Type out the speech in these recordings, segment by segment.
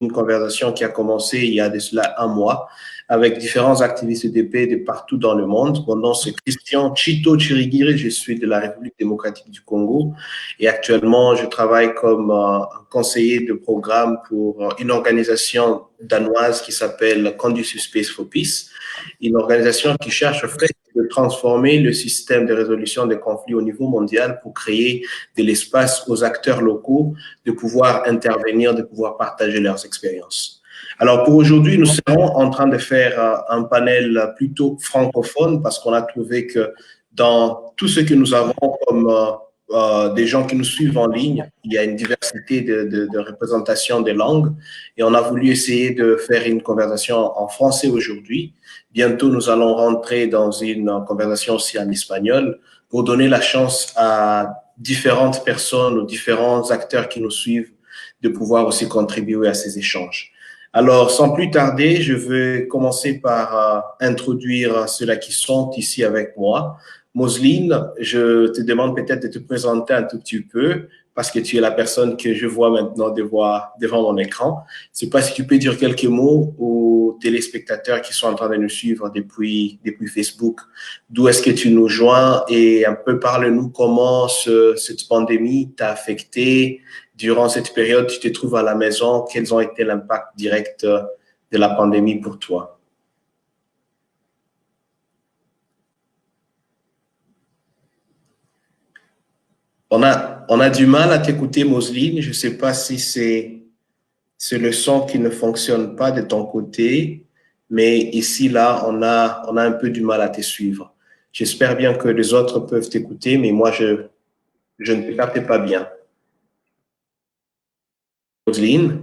une conversation qui a commencé il y a de cela un mois avec différents activistes de paix de partout dans le monde. Mon nom, c'est Christian Chito Chirigiri. Je suis de la République démocratique du Congo et actuellement, je travaille comme conseiller de programme pour une organisation danoise qui s'appelle Conducive Space for Peace, une organisation qui cherche en fait de transformer le système de résolution des conflits au niveau mondial pour créer de l'espace aux acteurs locaux de pouvoir intervenir, de pouvoir partager leurs expériences. Alors pour aujourd'hui, nous serons en train de faire un panel plutôt francophone parce qu'on a trouvé que dans tout ce que nous avons comme des gens qui nous suivent en ligne, il y a une diversité de représentation des langues et on a voulu essayer de faire une conversation en français aujourd'hui. Bientôt, nous allons rentrer dans une conversation aussi en espagnol pour donner la chance à différentes personnes ou différents acteurs qui nous suivent de pouvoir aussi contribuer à ces échanges. Alors, sans plus tarder, je vais commencer par introduire ceux-là qui sont ici avec moi. Moseline, je te demande peut-être de te présenter un tout petit peu parce que tu es la personne que je vois maintenant devant mon écran. Je ne sais pas si tu peux dire quelques mots aux téléspectateurs qui sont en train de nous suivre depuis Facebook. D'où est-ce que tu nous joins et un peu parle-nous comment cette pandémie t'a affecté durant cette période. Tu te trouves à la maison. Quels ont été l'impact direct de la pandémie pour toi? On a du mal à t'écouter, Moseline. Je ne sais pas si c'est le son qui ne fonctionne pas de ton côté, mais ici, là, on a un peu du mal à te suivre. J'espère bien que les autres peuvent t'écouter, mais moi, je ne te capte pas bien. Moseline?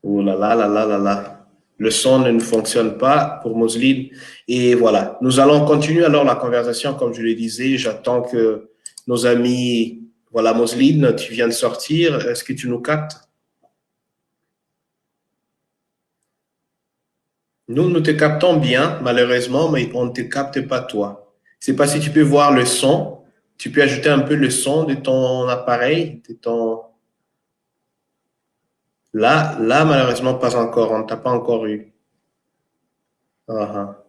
Oh là là là là là là. Le son ne fonctionne pas pour Moseline. Et voilà, nous allons continuer alors la conversation, comme je le disais. J'attends que nos amis... Voilà, Moseline, tu viens de sortir. Est-ce que tu nous captes? Nous te captons bien, malheureusement, mais on ne te capte pas toi. Je ne sais pas si tu peux voir le son. Tu peux ajouter un peu le son de ton appareil, de ton... Là, malheureusement, pas encore. On ne t'a pas encore eu. Ah, ah.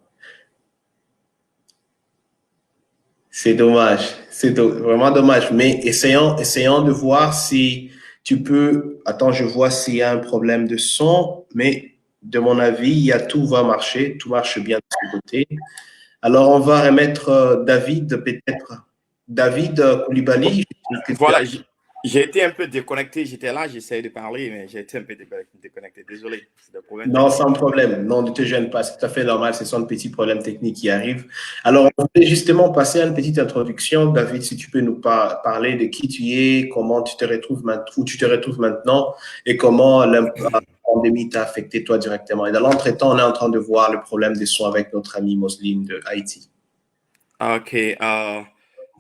C'est dommage. Vraiment dommage. Mais essayons de voir si tu peux. Attends, je vois s'il y a un problème de son, mais de mon avis, tout va marcher. Tout marche bien de ce côté. Alors, on va remettre David, peut-être. David Koulibaly, que tu as... Voilà, j'ai été un peu déconnecté. J'étais là, j'essayais de parler, mais j'ai été un peu déconnecté. Désolé, c'est des problèmes Non, techniques. sans problème. Non, ne te gêne pas. C'est tout à fait normal. Ce sont de petits problèmes techniques qui arrivent. Alors, on voulait justement passer à une petite introduction. David, si tu peux nous parler de qui tu es, comment tu te retrouves maintenant, où tu te retrouves maintenant et comment la pandémie t'a affecté toi directement. Et dans l'entretemps, on est en train de voir le problème des soins avec notre ami Moseline de Haïti. Ok,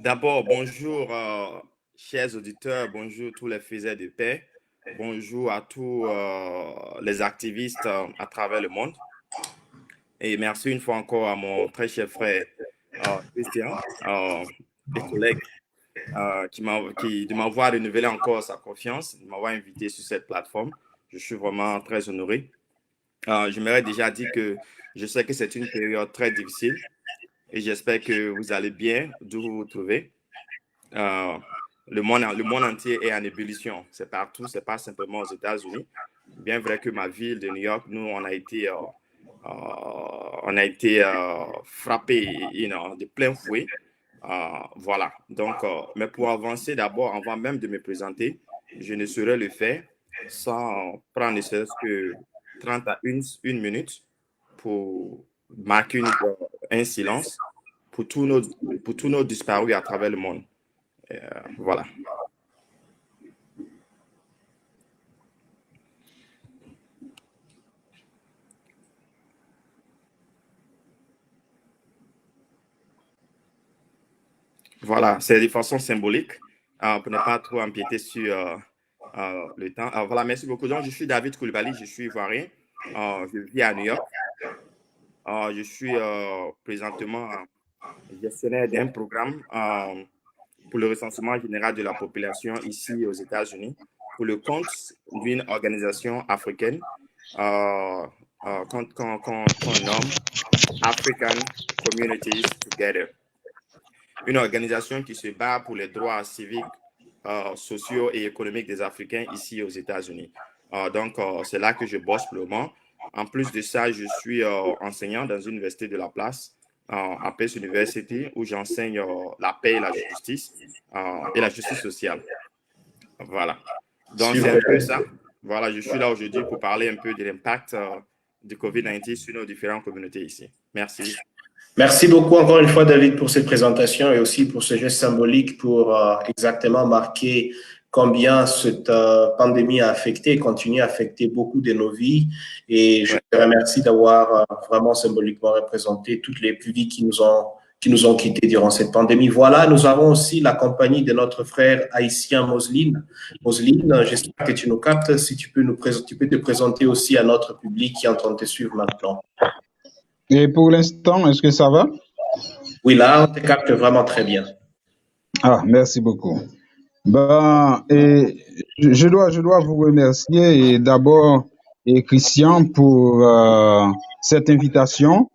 d'abord, bonjour, chers auditeurs, bonjour tous les faiseurs de paix, bonjour à tous les activistes à travers le monde. Et merci une fois encore à mon très cher frère Christian et collègue de m'avoir renouvelé encore sa confiance, de m'avoir invité sur cette plateforme. Je suis vraiment très honoré. Je m'aurais déjà dit que je sais que c'est une période très difficile et j'espère que vous allez bien d'où vous vous trouvez. Euh, le monde entier est en ébullition. C'est partout, c'est pas simplement aux États-Unis. Bien vrai que ma ville de New York, nous, on a été frappé de plein fouet. Voilà. Donc, mais pour avancer d'abord, avant même de me présenter, je ne saurais le faire sans prendre ne serait-ce que 30 à une minute pour marquer un silence pour tous nos disparus à travers le monde. Voilà. Voilà, c'est de façon symbolique pour ne pas trop empiéter sur le temps. Voilà, merci beaucoup. Donc, je suis David Koulibaly, je suis ivoirien. Je vis à New York. Je suis présentement gestionnaire d'un programme pour le recensement général de la population ici aux États-Unis pour le compte d'une organisation africaine qu'on nomme African Communities Together. Une organisation qui se bat pour les droits civiques, sociaux et économiques des Africains ici aux États-Unis. Donc, c'est là que je bosse pour le moment. En plus de ça, je suis enseignant dans une université de la place, à Pace University, où j'enseigne la paix et la justice sociale. Voilà. Donc, c'est un peu ça. Voilà, je suis là aujourd'hui pour parler un peu de l'impact du COVID-19 sur nos différentes communautés ici. Merci. Merci beaucoup encore une fois, David, pour cette présentation et aussi pour ce geste symbolique pour exactement marquer combien cette pandémie a affecté et continue à affecter beaucoup de nos vies. Et je te remercie d'avoir vraiment symboliquement représenté toutes les vies qui nous ont quittés durant cette pandémie. Voilà, nous avons aussi la compagnie de notre frère haïtien Moseline. Moseline, j'espère que tu nous captes. Si tu peux te présenter aussi à notre public qui est en train de te suivre maintenant. Et pour l'instant, est-ce que ça va? Oui, là, on te capte vraiment très bien. Ah, merci beaucoup. Et je dois vous remercier et d'abord Christian pour cette invitation.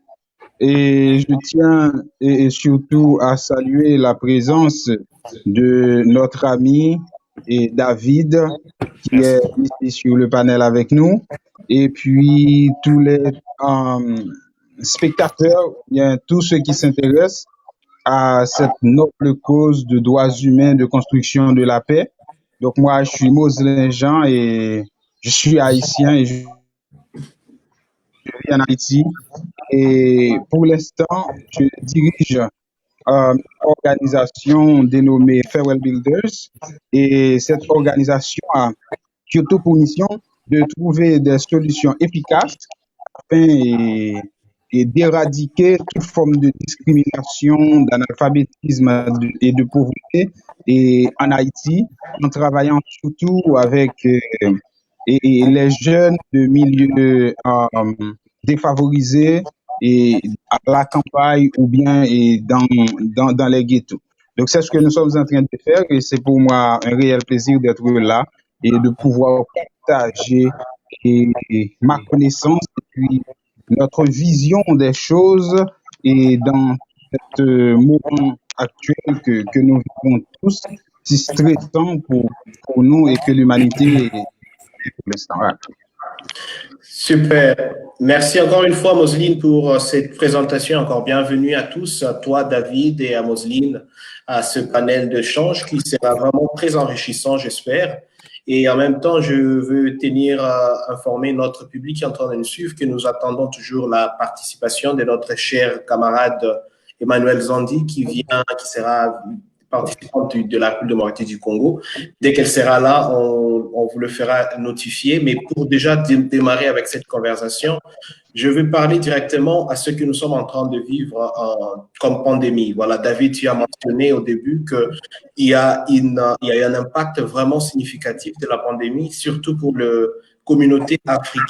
Et je tiens et surtout à saluer la présence de notre ami et David qui est ici sur le panel avec nous. Et puis tous les spectateurs, bien tous ceux qui s'intéressent à cette noble cause de droits humains, de construction de la paix. Donc moi, je suis Moselin Jean et je suis haïtien et je vis en Haïti. Et pour l'instant, je dirige une organisation dénommée Farewell Builders. Et cette organisation a surtout pour mission de trouver des solutions efficaces afin d'éradiquer toute forme de discrimination, d'analphabétisme et de pauvreté et en Haïti, en travaillant surtout avec les jeunes de milieux défavorisés et à la campagne ou bien dans les ghettos. Donc c'est ce que nous sommes en train de faire et c'est pour moi un réel plaisir d'être là et de pouvoir partager ma connaissance et puis notre vision des choses et dans ce moment actuel que nous vivons tous, si stressant pour nous et que l'humanité est pour l'instant. Voilà. Super. Merci encore une fois, Moseline, pour cette présentation. Encore bienvenue à tous, à toi, David, et à Moseline, à ce panel d'échange qui sera vraiment très enrichissant, j'espère. Et en même temps, je veux tenir à informer notre public qui est en train de nous suivre que nous attendons toujours la participation de notre cher camarade Emmanuel Zandi qui sera participante de la République démocratique du Congo. Dès qu'elle sera là, on vous le fera notifier. Mais pour déjà démarrer avec cette conversation, je vais parler directement à ce que nous sommes en train de vivre comme pandémie. Voilà, David, tu as mentionné au début qu'il y a un impact vraiment significatif de la pandémie, surtout pour la communauté africaine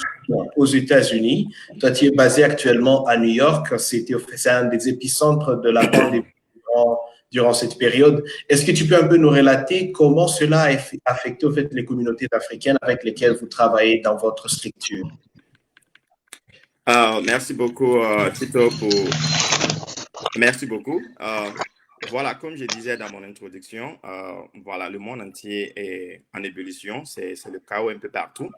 aux États-Unis. Toi, tu es basé actuellement à New York. C'est un des épicentres de la pandémie durant cette période. Est-ce que tu peux un peu nous relater comment cela a affecté au fait les communautés africaines avec lesquelles vous travaillez dans votre structure? Merci beaucoup, Tito, Merci beaucoup. Voilà, comme je disais dans mon introduction, voilà, le monde entier est en ébullition. C'est le chaos un peu partout.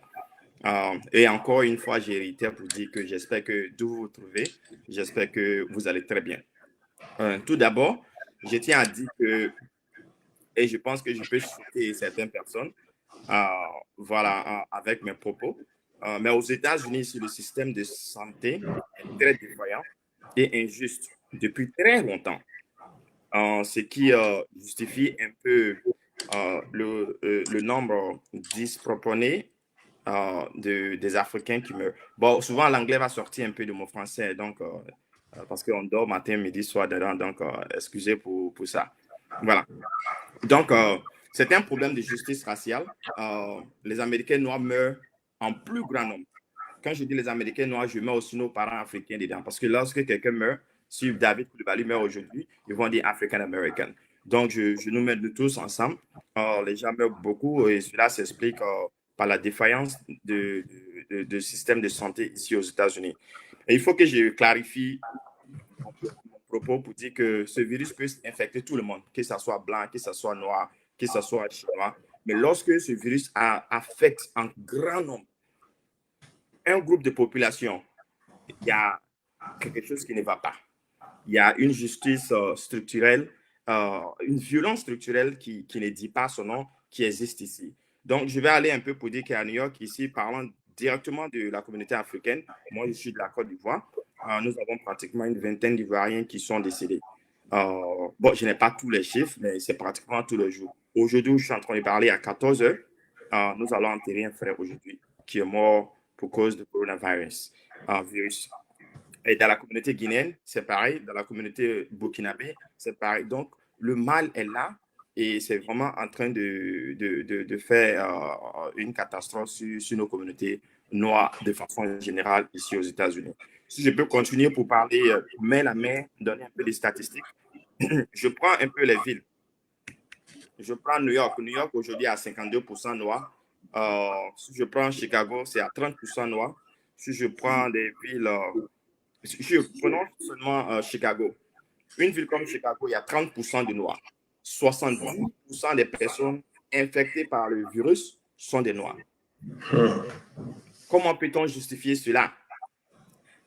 Et encore une fois, j'ai hérité pour dire que j'espère que d'où vous vous trouvez, j'espère que vous allez très bien. Tout d'abord, je tiens à dire que, et je pense que je peux choquer certaines personnes, voilà, avec mes propos, mais aux États-Unis, le système de santé est très défaillant et injuste depuis très longtemps, ce qui justifie un peu le nombre disproportionné des Africains qui meurent. Bon, souvent, l'anglais va sortir un peu de mon français, donc parce qu'on dort matin, midi, soir dedans, donc excusez pour ça. Voilà. Donc, c'est un problème de justice raciale. Les Américains noirs meurent en plus grand nombre. Quand je dis les Américains noirs, je mets aussi nos parents africains dedans. Parce que lorsque quelqu'un meurt, si David Coulibaly meurt aujourd'hui, ils vont dire African American. Donc, je nous mets tous ensemble. Les gens meurent beaucoup et cela s'explique par la défaillance de système de santé ici aux États-Unis. Et il faut que je clarifie mon propos pour dire que ce virus peut infecter tout le monde, que ce soit blanc, que ce soit noir, que ce soit chinois. Mais lorsque ce virus affecte en grand nombre un groupe de population, il y a quelque chose qui ne va pas. Il y a une justice structurelle, une violence structurelle qui ne dit pas son nom, qui existe ici. Donc, je vais aller un peu pour dire qu'à New York, ici, parlant directement de la communauté africaine, moi, je suis de la Côte d'Ivoire, nous avons pratiquement une vingtaine d'Ivoiriens qui sont décédés. Bon, je n'ai pas tous les chiffres, mais c'est pratiquement tous les jours. Aujourd'hui, je suis en train de parler à 14 heures. Nous allons enterrer un frère aujourd'hui qui est mort pour cause de coronavirus. Virus. Et dans la communauté guinéenne, c'est pareil. Dans la communauté burkinabé, c'est pareil. Donc, le mal est là et c'est vraiment en train de faire une catastrophe sur nos communautés noires de façon générale ici aux États-Unis. Si je peux continuer pour parler main à main, donner un peu des statistiques, je prends un peu les villes. Je prends New York. New York aujourd'hui à 52% noir. Si je prends Chicago, c'est à 30% noir. Si je prends des villes... je prenons seulement Chicago. Une ville comme Chicago, il y a 30% de Noirs. 70% des personnes infectées par le virus sont des Noirs. Comment peut-on justifier cela?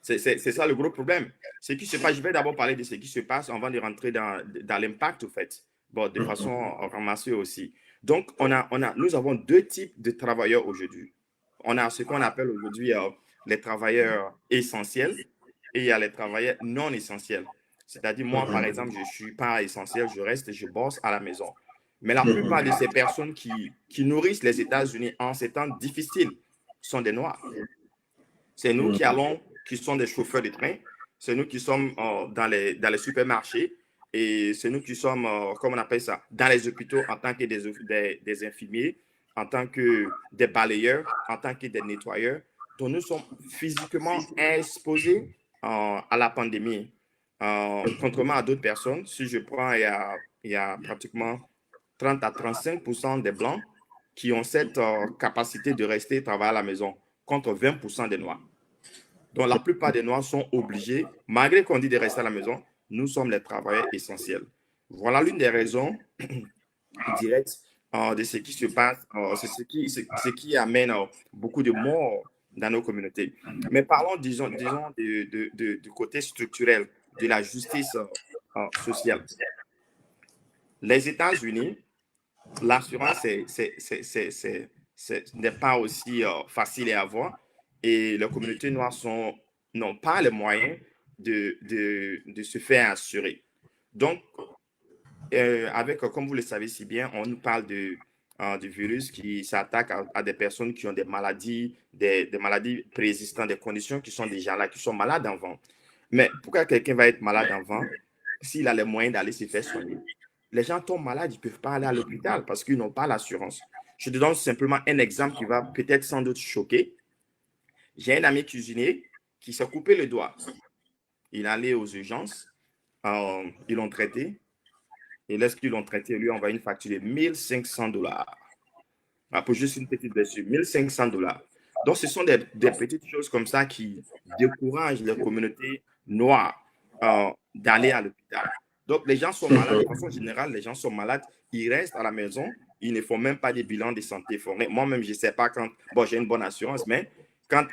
C'est ça le gros problème. Ce qui se passe, je vais d'abord parler de ce qui se passe avant de rentrer dans l'impact, au fait. Bon, de façon ramassée aussi. Donc, nous avons deux types de travailleurs aujourd'hui. On a ce qu'on appelle aujourd'hui les travailleurs essentiels et il y a les travailleurs non essentiels. C'est-à-dire, moi, par exemple, je ne suis pas essentiel, je reste et je bosse à la maison. Mais la plupart de ces personnes qui nourrissent les États-Unis en ces temps difficiles sont des Noirs. C'est nous qui sont des chauffeurs de train, c'est nous qui sommes dans les supermarchés et c'est nous qui sommes, comment on appelle ça, dans les hôpitaux en tant que des infirmiers, en tant que des balayeurs, en tant que des nettoyeurs. Donc, nous sommes physiquement exposés à la pandémie. Contrairement à d'autres personnes, si je prends, il y a pratiquement 30 à 35% des Blancs qui ont cette capacité de rester travailler à la maison contre 20% des Noirs. Donc, la plupart des Noirs sont obligés, malgré qu'on dit de rester à la maison, nous sommes les travailleurs essentiels. Voilà l'une des raisons directes de ce qui se passe, c'est ce qui amène beaucoup de morts dans nos communautés. Mais parlons, disons du côté structurel de la justice sociale. Les États-Unis, l'assurance n'est pas aussi facile à avoir et les communautés noires n'ont pas les moyens de se faire assurer. Donc, comme vous le savez si bien, on nous parle du virus qui s'attaque à des personnes qui ont des maladies préexistantes, des conditions qui sont déjà là, qui sont malades avant. Mais pourquoi quelqu'un va être malade avant s'il a les moyens d'aller se faire soigner? Les gens tombent malades, ils ne peuvent pas aller à l'hôpital parce qu'ils n'ont pas l'assurance. Je te donne simplement un exemple qui va peut-être sans doute choquer. J'ai un ami cuisinier qui s'est coupé le doigt. Il est allé aux urgences, ils l'ont traité. Et lorsqu'ils l'ont traité, lui, on va une facture de $1 500. Pour juste une petite blessure, $1 500. Donc, ce sont des petites choses comme ça qui découragent les communautés noires d'aller à l'hôpital. Donc, les gens sont malades. De façon générale, les gens sont malades. Ils restent à la maison. Ils ne font même pas des bilans de santé. Moi-même, je ne sais pas quand... Bon, j'ai une bonne assurance, mais quand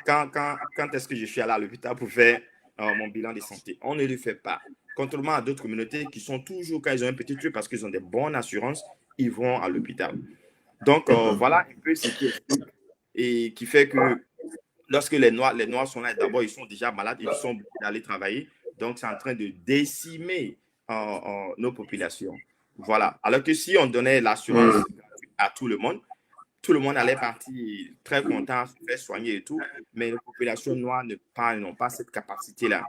est-ce que je suis allé à l'hôpital pour faire mon bilan de santé? On ne le fait pas. Contrairement à d'autres communautés qui sont toujours, quand ils ont un petit truc, parce qu'ils ont des bonnes assurances, ils vont à l'hôpital. Donc, voilà un peu ce qui explique et qui fait que lorsque les Noirs sont là, d'abord, ils sont déjà malades, ils sont obligés d'aller travailler. Donc, c'est en train de décimer nos populations. Voilà. Alors que si on donnait l'assurance à tout le monde allait partir très content, se faire soigner et tout, mais les populations noires n'ont pas cette capacité-là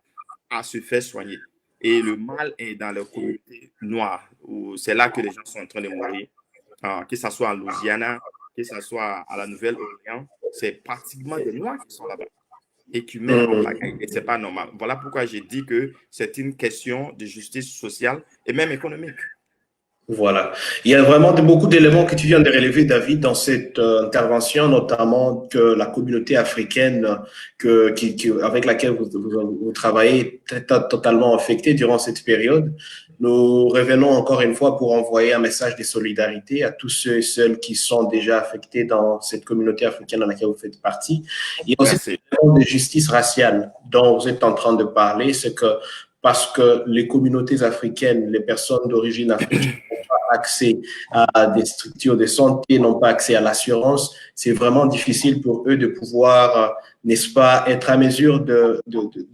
à se faire soigner. Et le mal est dans les communautés noires, où c'est là que les gens sont en train de mourir. Que ce soit en Louisiana, que ce soit à la Nouvelle-Orléans, c'est pratiquement des Noirs qui sont là-bas et qui meurent en pagaille. Et ce n'est pas normal. Voilà pourquoi j'ai dit que c'est une question de justice sociale et même économique. Voilà. Il y a vraiment beaucoup d'éléments que tu viens de relever, David, dans cette intervention, notamment que la communauté africaine avec laquelle vous travaillez est totalement affectée durant cette période. Nous revenons encore une fois pour envoyer un message de solidarité à tous ceux et celles qui sont déjà affectés dans cette communauté africaine dans laquelle vous faites partie. Il y a aussi Merci. le problème de justice raciale dont vous êtes en train de parler, c'est que parce que les communautés africaines, les personnes d'origine africaine, accès à des structures de santé, n'ont pas accès à l'assurance, c'est vraiment difficile pour eux de pouvoir, n'est-ce pas, être à mesure de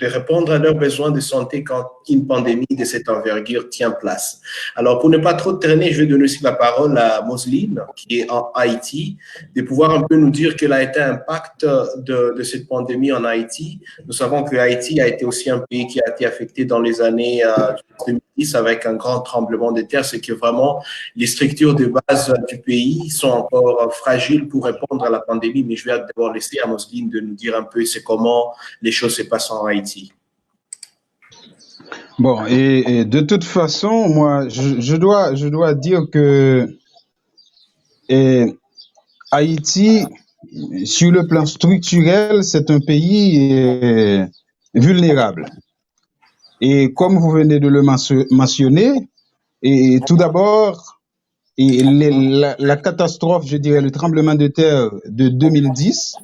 répondre à leurs besoins de santé quand une pandémie de cette envergure tient place. Alors, pour ne pas trop traîner, je vais donner aussi la parole à Moseline, qui est en Haïti, de pouvoir un peu nous dire quel a été l'impact de cette pandémie en Haïti. Nous savons que Haïti a été aussi un pays qui a été affecté dans les années 2010 avec un grand tremblement de terre, c'est que vraiment les structures de base du pays sont encore fragiles pour répondre à la pandémie, mais je vais d'abord laisser à Moseline de nous dire un peu c'est comment les choses se passent en Haïti. Bon, et de toute façon, moi, je dois dire que Haïti, sur le plan structurel, c'est un pays vulnérable. Et comme vous venez de le mentionner, et tout d'abord, la catastrophe, je dirais, le tremblement de terre de 2010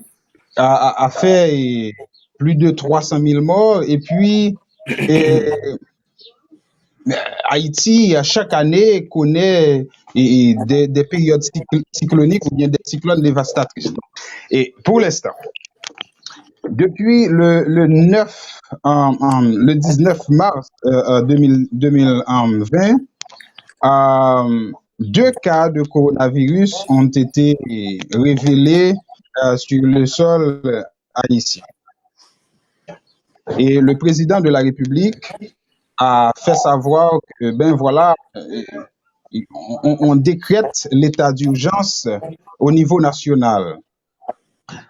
a fait plus de 300 000 morts. Et puis, et, Haïti, à chaque année, connaît des périodes cycloniques ou bien des cyclones dévastatrices. Et pour l'instant, depuis le 19 mars 2020, 2 cas de coronavirus ont été révélés sur le sol haïtien. Et le président de la République a fait savoir que, ben voilà, on décrète l'état d'urgence au niveau national.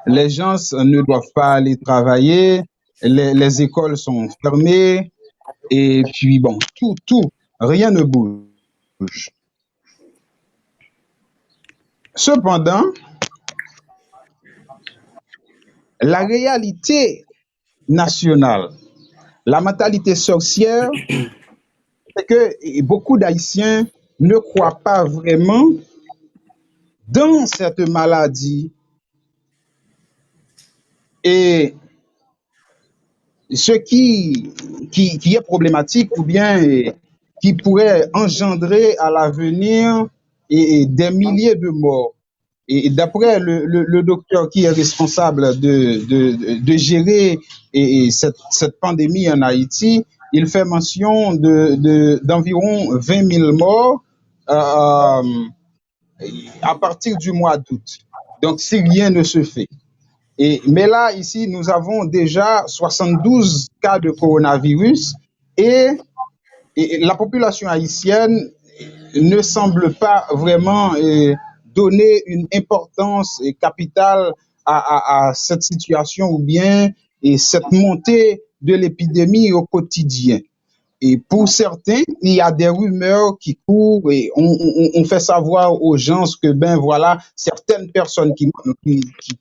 Les gens ne doivent pas aller travailler, les écoles sont fermées, et puis bon, rien ne bouge. Cependant, la réalité nationale, la mentalité sorcière, c'est que beaucoup d'Haïtiens ne croient pas vraiment dans cette maladie. Et ce qui est problématique ou bien qui pourrait engendrer à l'avenir des milliers de morts. Et d'après le docteur qui est responsable de gérer cette pandémie en Haïti, il fait mention d'environ 20 000 morts à partir du mois d'août. Donc, si rien ne se fait. Mais là, ici, nous avons déjà 72 cas de coronavirus et la population haïtienne ne semble pas vraiment donner une importance capitale à cette situation ou bien cette montée de l'épidémie au quotidien. Et pour certains, il y a des rumeurs qui courent et on fait savoir aux gens que, ben voilà, certaines personnes qui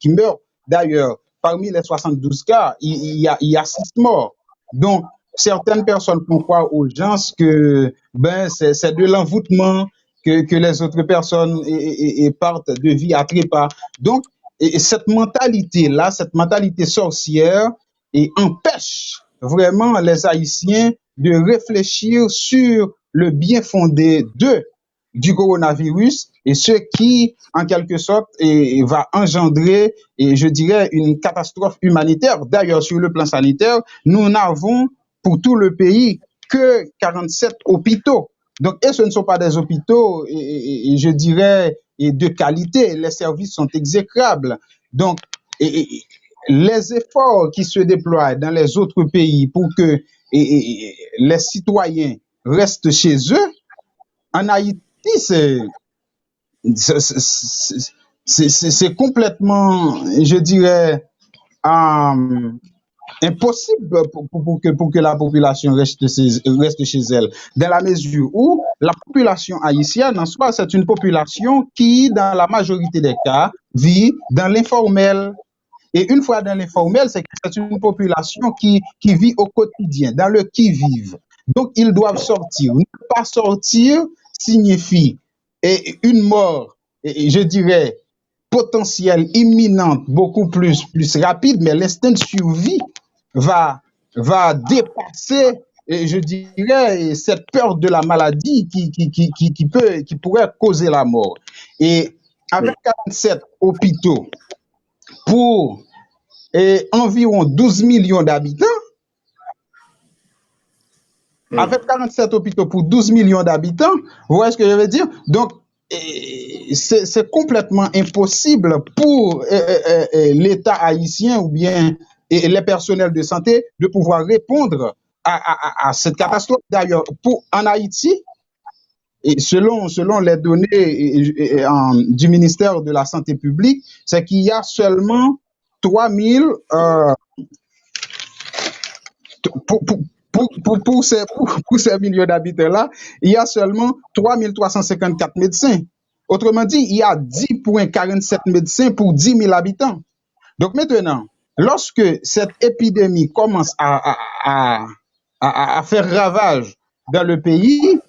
meurent. D'ailleurs, parmi les 72 cas, il y a 6 morts. Donc, certaines personnes font croire aux gens que ben c'est de l'envoûtement, que les autres personnes partent de vie à trépas. Donc, cette mentalité-là, cette mentalité sorcière, empêche vraiment les Haïtiens de réfléchir sur le bien fondé du coronavirus et ce qui, en quelque sorte, va engendrer, je dirais, une catastrophe humanitaire. D'ailleurs, sur le plan sanitaire, nous n'avons pour tout le pays que 47 hôpitaux. Donc, et ce ne sont pas des hôpitaux, je dirais, de qualité. Les services sont exécrables. Donc, les efforts qui se déploient dans les autres pays pour que les citoyens restent chez eux, en Haïti, c'est complètement, je dirais, impossible pour que la population reste chez elle, dans la mesure où la population haïtienne en soi, c'est une population qui, dans la majorité des cas, vit dans l'informel. Et une fois dans l'informel, c'est que c'est une population qui vit au quotidien, dans le qui-vive. Donc, ils doivent sortir. Ne pas sortir signifie une mort, je dirais, potentielle, imminente, beaucoup plus rapide, mais l'instinct de survie va dépasser, je dirais, cette peur de la maladie qui pourrait causer la mort. Et avec 47 hôpitaux pour environ 12 millions d'habitants, avec 47 hôpitaux pour 12 millions d'habitants, vous voyez ce que je veux dire? Donc, c'est complètement impossible pour l'État haïtien ou bien les personnels de santé de pouvoir répondre à cette catastrophe. D'ailleurs, en Haïti, et selon les données du ministère de la Santé publique, c'est qu'il y a seulement 3000 pour ces millions d'habitants-là, il y a seulement 3354 médecins. Autrement dit, il y a 10,47 médecins pour 10 000 habitants. Donc maintenant, lorsque cette épidémie commence à faire ravage dans le pays,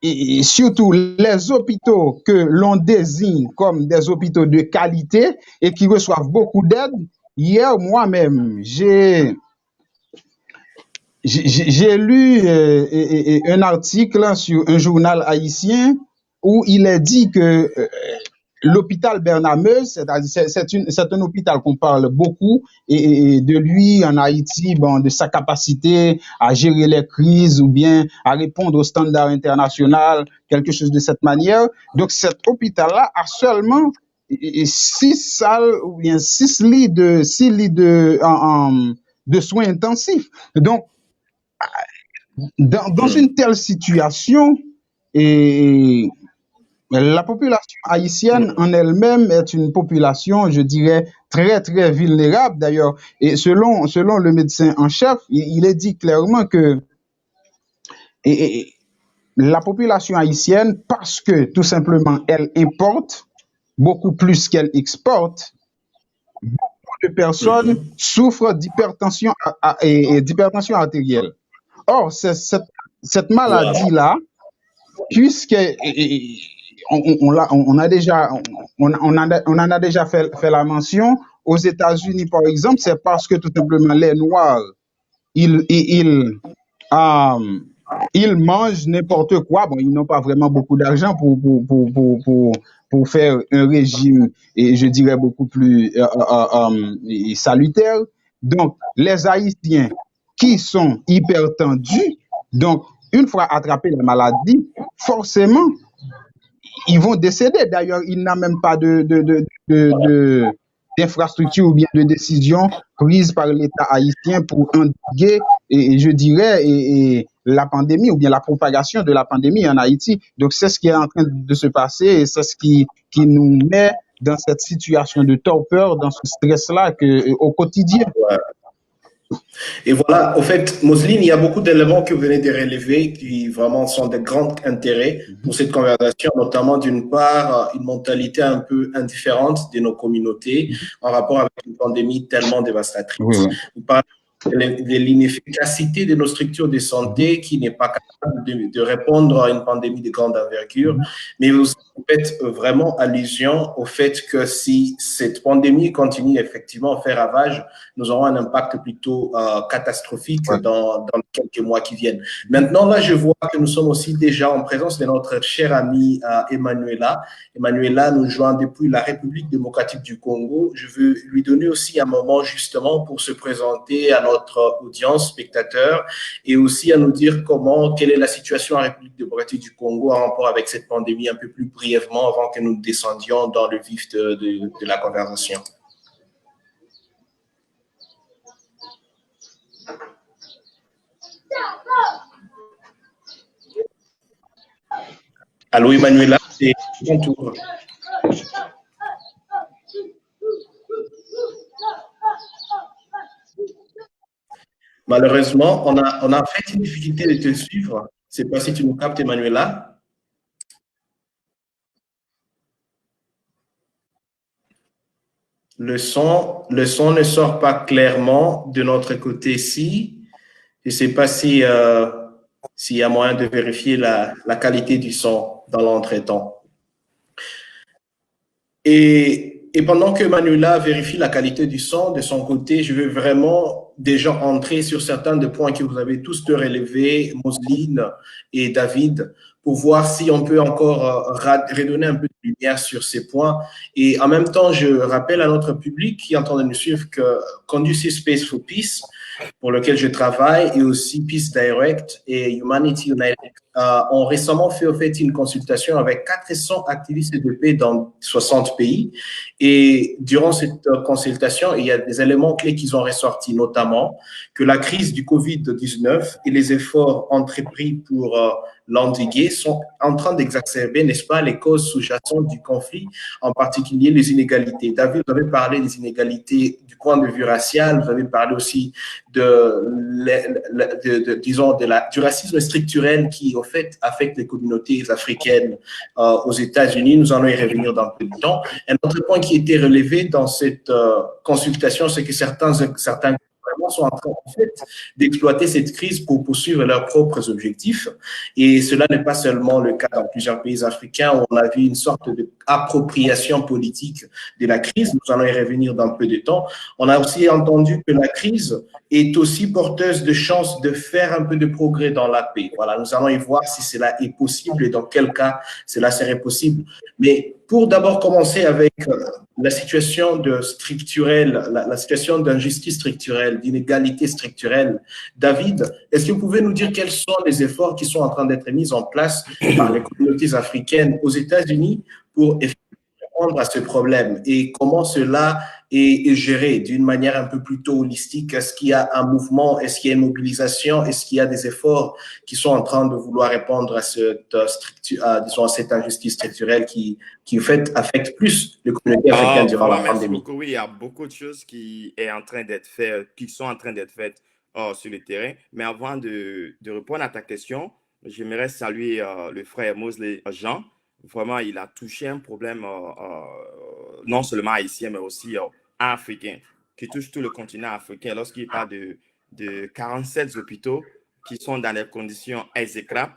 et surtout les hôpitaux que l'on désigne comme des hôpitaux de qualité et qui reçoivent beaucoup d'aide, hier moi-même, j'ai lu un article sur un journal haïtien où il est dit que l'hôpital Bernard-Meuse, c'est un hôpital qu'on parle beaucoup et de lui en Haïti, bon, de sa capacité à gérer les crises ou bien à répondre aux standards internationaux, quelque chose de cette manière. Donc cet hôpital-là a seulement 6 salles ou bien 6 lits de soins intensifs. Donc dans une telle situation, et la population haïtienne en elle-même est une population, je dirais, très, très vulnérable d'ailleurs. Et selon le médecin en chef, il est dit clairement que la population haïtienne, parce que tout simplement elle importe beaucoup plus qu'elle exporte, beaucoup de personnes souffrent d'hypertension artérielle. Or, cette maladie-là, puisque on en a déjà fait la mention, aux États-Unis, par exemple, c'est parce que tout simplement les Noirs, ils mangent n'importe quoi. Bon, ils n'ont pas vraiment beaucoup d'argent pour faire un régime, et je dirais beaucoup plus salutaire. Donc, les Haïtiens qui sont hypertendus, donc, une fois attrapés la maladie, forcément, ils vont décéder. D'ailleurs, il n'a même pas d'infrastructure ou bien de décision prise par l'État haïtien pour endiguer, et je dirais, la pandémie ou bien la propagation de la pandémie en Haïti. Donc, c'est ce qui est en train de se passer et c'est ce qui nous met dans cette situation de torpeur, dans ce stress-là au quotidien. Ouais. Et voilà, au fait, Moseline, il y a beaucoup d'éléments que vous venez de relever qui vraiment sont de grand intérêt pour cette conversation, notamment d'une part, une mentalité un peu indifférente de nos communautés en rapport avec une pandémie tellement dévastatrice. Oui. Vous parlez de l'inefficacité de nos structures de santé qui n'est pas capable de répondre à une pandémie de grande envergure, mais vous faites vraiment allusion au fait que si cette pandémie continue effectivement à faire ravage, nous aurons un impact plutôt catastrophique dans quelques mois qui viennent. Maintenant, là, je vois que nous sommes aussi déjà en présence de notre chère amie Emmanuela. Emmanuela nous joint depuis la République démocratique du Congo. Je veux lui donner aussi un moment justement pour se présenter à notre audience, spectateurs, et aussi à nous dire quelle est la situation en République démocratique du Congo en rapport avec cette pandémie un peu plus brièvement avant que nous descendions dans le vif de la conversation. Allô, Emmanuela, c'est ton tour. Malheureusement, on a en fait une difficulté de te suivre. Je ne sais pas si tu nous captes, Emmanuela. Le son ne sort pas clairement de notre côté-ci. Je ne sais pas si, s'il y a moyen de vérifier la qualité du son dans l'entretemps. Et pendant que Manuela vérifie la qualité du son de son côté, je veux vraiment déjà entrer sur certains des points que vous avez tous de relever, Moseline et David, pour voir si on peut encore redonner un peu de lumière sur ces points. Et en même temps, je rappelle à notre public qui est en train de nous suivre que Conducive Space for Peace, pour lequel je travaille, et aussi Peace Direct et Humanity United ont récemment fait, au fait une consultation avec 400 activistes de paix dans 60 pays. Et durant cette consultation, il y a des éléments clés qu'ils ont ressortis, notamment que la crise du Covid-19 et les efforts entrepris pour l'endiguer sont en train d'exacerber, n'est-ce pas, les causes sous-jacentes du conflit, en particulier les inégalités. David, vous avez parlé des inégalités du point de vue racial, vous avez parlé aussi disons, du racisme structurel qui, au fait, affecte les communautés africaines aux États-Unis. Nous allons y revenir dans peu de temps. Un autre point qui a été relevé dans cette consultation, c'est que certains gouvernements sont en train, en fait, d'exploiter cette crise pour poursuivre leurs propres objectifs. Et cela n'est pas seulement le cas dans plusieurs pays africains où on a vu une sorte d'appropriation politique de la crise. Nous allons y revenir dans peu de temps. On a aussi entendu que la crise est aussi porteuse de chances de faire un peu de progrès dans la paix. Voilà, nous allons y voir si cela est possible et dans quel cas cela serait possible. Mais pour d'abord commencer avec la situation structurelle, la situation d'injustice structurelle, d'inégalité structurelle, David, est-ce que vous pouvez nous dire quels sont les efforts qui sont en train d'être mis en place par les communautés africaines aux États-Unis pour répondre à ce problème et comment cela est géré d'une manière un peu plutôt holistique? Est-ce qu'il y a un mouvement? Est-ce qu'il y a une mobilisation? Est-ce qu'il y a des efforts qui sont en train de vouloir répondre à disons, à cette injustice structurelle qui en fait, affecte plus les communautés africaines durant la Merci pandémie? beaucoup. Oui, il y a beaucoup de choses qui sont en train d'être faites sur le terrain. Mais avant de répondre à ta question, j'aimerais saluer le frère Mosley Jean. Vraiment, il a touché un problème non seulement haïtien, mais aussi africain, qui touche tout le continent africain. Lorsqu'il parle de 47 hôpitaux qui sont dans des conditions exécrables,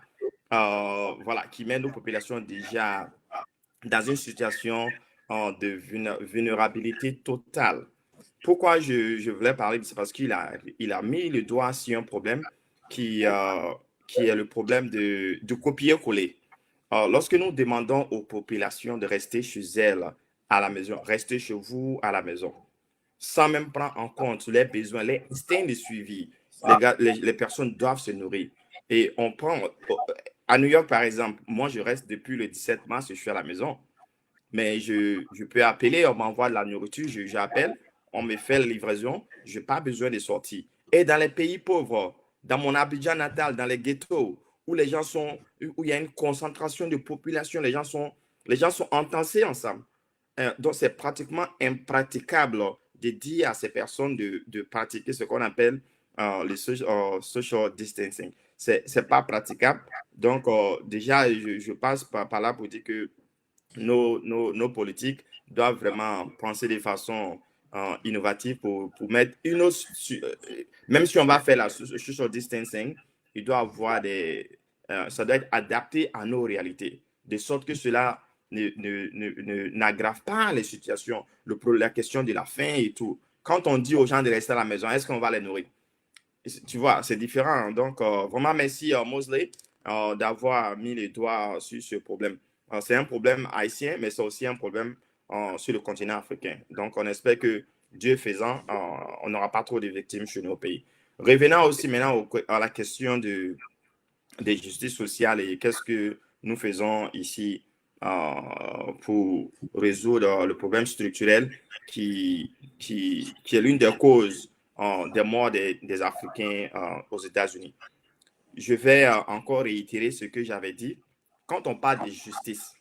voilà, qui mettent nos populations déjà dans une situation de vulnérabilité totale. Pourquoi je voulais parler? C'est parce il a mis le doigt sur un problème qui est le problème de copier-coller. Lorsque nous demandons aux populations de rester chez elles à la maison, restez chez vous à la maison, sans même prendre en compte les besoins, les instincts de suivi, les personnes doivent se nourrir. Et on prend, à New York par exemple, moi je reste depuis le 17 mars, je suis à la maison, mais je peux appeler, on m'envoie de la nourriture, j'appelle, on me fait la livraison, je n'ai pas besoin de sortir. Et dans les pays pauvres, dans mon Abidjan natal, dans les ghettos, où où il y a une concentration de population, les gens sont entassés ensemble. Donc, c'est pratiquement impraticable de dire à ces personnes de pratiquer ce qu'on appelle le social distancing. Ce n'est pas praticable. Donc, déjà, je passe par là pour dire que nos politiques doivent vraiment penser de façon innovative pour mettre une autre. Même si on va faire la social distancing, il doit avoir ça doit être adapté à nos réalités, de sorte que cela n'aggrave pas les situations, la question de la faim et tout. Quand on dit aux gens de rester à la maison, est-ce qu'on va les nourrir? Tu vois, c'est différent. Donc, vraiment, merci Mosley d'avoir mis les doigts sur ce problème. C'est un problème haïtien, mais c'est aussi un problème sur le continent africain. Donc, on espère que Dieu faisant, on n'aura pas trop de victimes chez nos pays. Revenons aussi maintenant à la question de justice sociale et qu'est-ce que nous faisons ici pour résoudre le problème structurel qui est l'une des causes des morts des Africains aux États-Unis. Je vais encore réitérer ce que j'avais dit. Quand on parle de justice,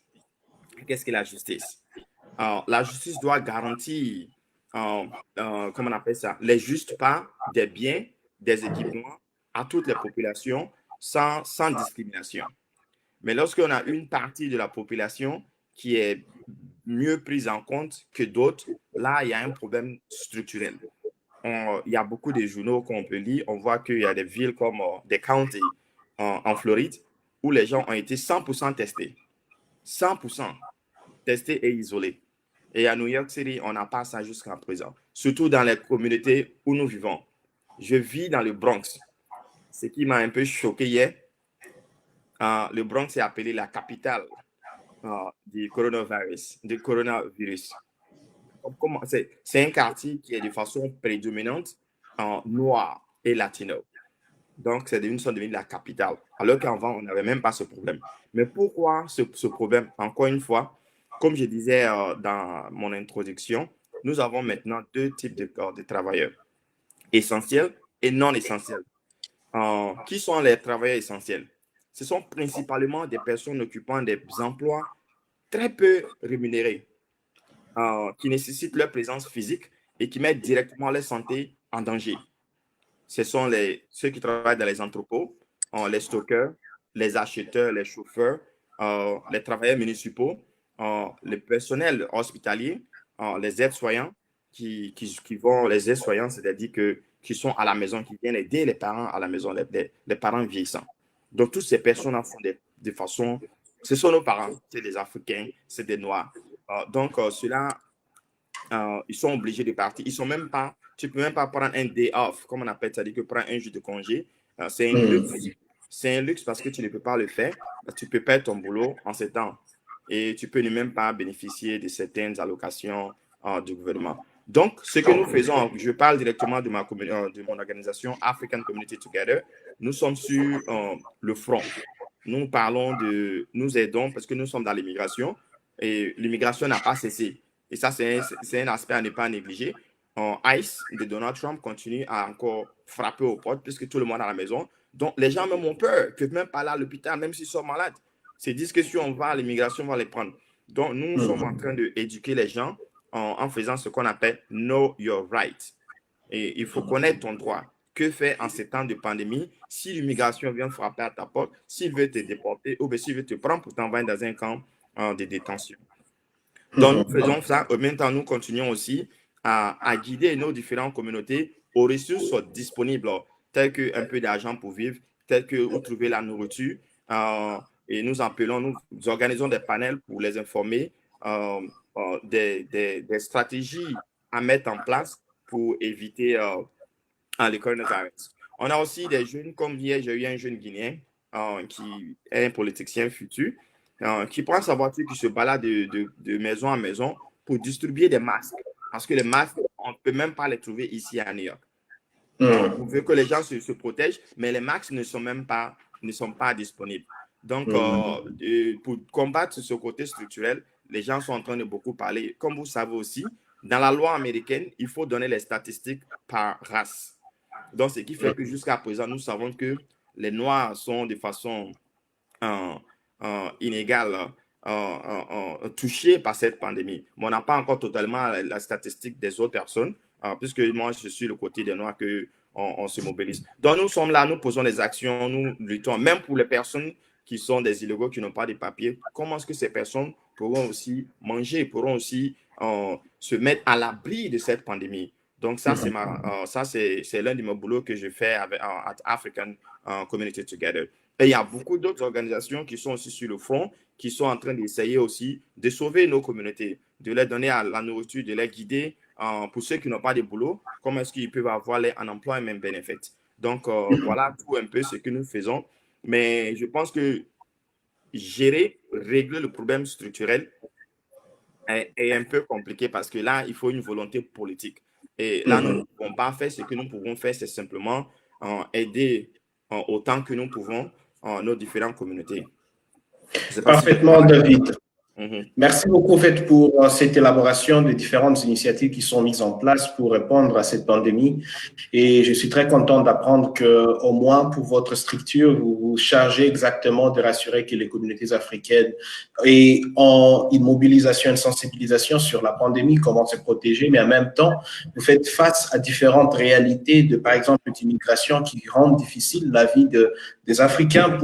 qu'est-ce que la justice? La justice doit garantir, comment on appelle ça, les justes parts des biens des équipements à toutes les populations sans discrimination. Mais lorsqu'on a une partie de la population qui est mieux prise en compte que d'autres, là, il y a un problème structurel. Il y a beaucoup de journaux qu'on peut lire. On voit qu'il y a des villes comme des counties en Floride où les gens ont été 100% testés. 100% testés et isolés. Et à New York City, on n'a pas ça jusqu'à présent. Surtout dans les communautés où nous vivons. Je vis dans le Bronx. Ce qui m'a un peu choqué hier, le Bronx est appelé la capitale du coronavirus. C'est un quartier qui est de façon prédominante noir et latino. Donc, nous sommes devenus la capitale. Alors qu'avant, on n'avait même pas ce problème. Mais pourquoi ce problème? Encore une fois, comme je disais dans mon introduction, nous avons maintenant deux types de travailleurs. Essentiels et non essentiels. Qui sont les travailleurs essentiels? Ce sont principalement des personnes occupant des emplois très peu rémunérés, qui nécessitent leur présence physique et qui mettent directement leur santé en danger. Ce sont ceux qui travaillent dans les entrepôts, les stockeurs, les acheteurs, les chauffeurs, les travailleurs municipaux, le personnel hospitalier, les aides-soignants qui vont, les aides-soignants, c'est-à-dire qui sont à la maison, qui viennent aider les parents à la maison, les parents vieillissants. Donc, toutes ces personnes font de façon... Ce sont nos parents, c'est des Africains, c'est des Noirs. Donc, ceux-là, ils sont obligés de partir. Ils sont même pas... Tu ne peux même pas prendre un day off, comme on appelle, c'est-à-dire que prendre un jour de congé. C'est un luxe. C'est un luxe parce que tu ne peux pas le faire. Tu peux perdre ton boulot en ce temps. Et tu peux ne même pas bénéficier de certaines allocations du gouvernement. Donc, ce que nous faisons, je parle directement de mon organisation African Community Together. Nous sommes sur le front. Nous aidons parce que nous sommes dans l'immigration et l'immigration n'a pas cessé. Et ça, c'est un aspect à ne pas négliger. ICE de Donald Trump continue à encore frapper aux portes puisque tout le monde est à la maison. Donc, les gens même ont peur, ne peuvent même pas aller à l'hôpital, même s'ils sont malades. Ils disent que si on va à l'immigration, on va les prendre. Donc, nous sommes en train d'éduquer les gens en faisant ce qu'on appelle Know Your Right. Et il faut connaître ton droit. Que faire en ces temps de pandémie si l'immigration vient frapper à ta porte, s'il veut te déporter ou s'il veut te prendre pour t'envoyer dans un camp de détention. Donc, nous faisons ça. En même temps, nous continuons aussi à guider nos différentes communautés aux ressources disponibles, telles qu'un peu d'argent pour vivre, telles que où trouver la nourriture. Et nous organisons des panels pour les informer des stratégies à mettre en place pour éviter le coronavirus. On a aussi des jeunes, comme hier, j'ai eu un jeune Guinéen qui est un politicien futur, qui prend sa voiture, qui se balade de maison en maison pour distribuer des masques. Parce que les masques, on ne peut même pas les trouver ici à New York. On veut que les gens se protègent, mais les masques ne sont pas disponibles. Donc, pour combattre ce côté structurel, les gens sont en train de beaucoup parler. Comme vous savez aussi, dans la loi américaine, il faut donner les statistiques par race. Donc, ce qui fait que jusqu'à présent, nous savons que les Noirs sont de façon inégale touchés par cette pandémie. Mais on n'a pas encore totalement la statistique des autres personnes, puisque moi, je suis le côté des Noirs qu'on se mobilise. Donc, nous sommes là, nous posons des actions, nous luttons, même pour les personnes qui sont des illégaux, qui n'ont pas de papiers. Comment est-ce que ces personnes pourront aussi manger, pourront aussi se mettre à l'abri de cette pandémie? Donc, ça, c'est l'un de mes boulots que je fais avec African Community Together. Et il y a beaucoup d'autres organisations qui sont aussi sur le front, qui sont en train d'essayer aussi de sauver nos communautés, de leur donner à la nourriture, de les guider pour ceux qui n'ont pas de boulot, comment est-ce qu'ils peuvent avoir un emploi et même benefit. Donc, voilà tout un peu ce que nous faisons. Mais je pense que régler le problème structurel est un peu compliqué parce que là, il faut une volonté politique. Et là, nous ne pouvons pas faire ce que nous pouvons faire, c'est simplement aider autant que nous pouvons nos différentes communautés. Parfaitement, David. Merci beaucoup, en fait, pour cette élaboration des différentes initiatives qui sont mises en place pour répondre à cette pandémie. Et je suis très content d'apprendre que, au moins pour votre structure, vous vous chargez exactement de rassurer que les communautés africaines aient une mobilisation, une sensibilisation sur la pandémie, comment se protéger, mais en même temps, vous faites face à différentes réalités de, par exemple, d'immigration qui rendent difficile la vie des Africains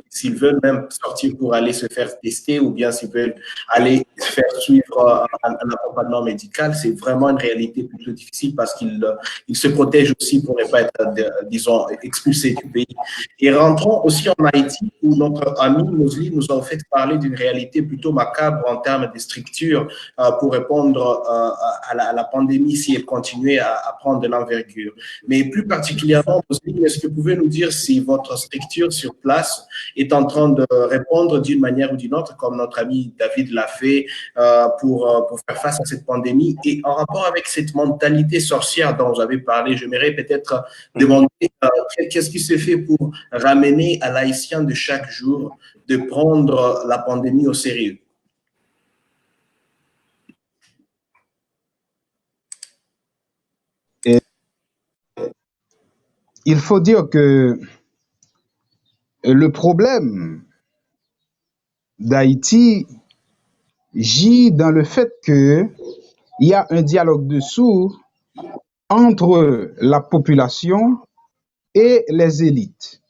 s'ils veulent même sortir pour aller se faire tester ou bien s'ils veulent aller se faire suivre un accompagnement médical, c'est vraiment une réalité plutôt difficile parce qu'ils se protègent aussi pour ne pas être, disons, expulsés du pays. Et rentrons aussi en Haïti où notre ami Mosley nous a fait parler d'une réalité plutôt macabre en termes de structures pour répondre à la pandémie si elle continuait à prendre de l'envergure. Mais plus particulièrement, Mosley, est-ce que vous pouvez nous dire si votre structure sur place est en train de répondre d'une manière ou d'une autre, comme notre ami David l'a fait, pour faire face à cette pandémie. Et en rapport avec cette mentalité sorcière dont vous avez parlé, j'aimerais peut-être demander qu'est-ce qui se fait pour ramener à l'haïtien de chaque jour de prendre la pandémie au sérieux? Et il faut dire que le problème d'Haïti gît dans le fait qu'il y a un dialogue de sourds entre la population et les élites.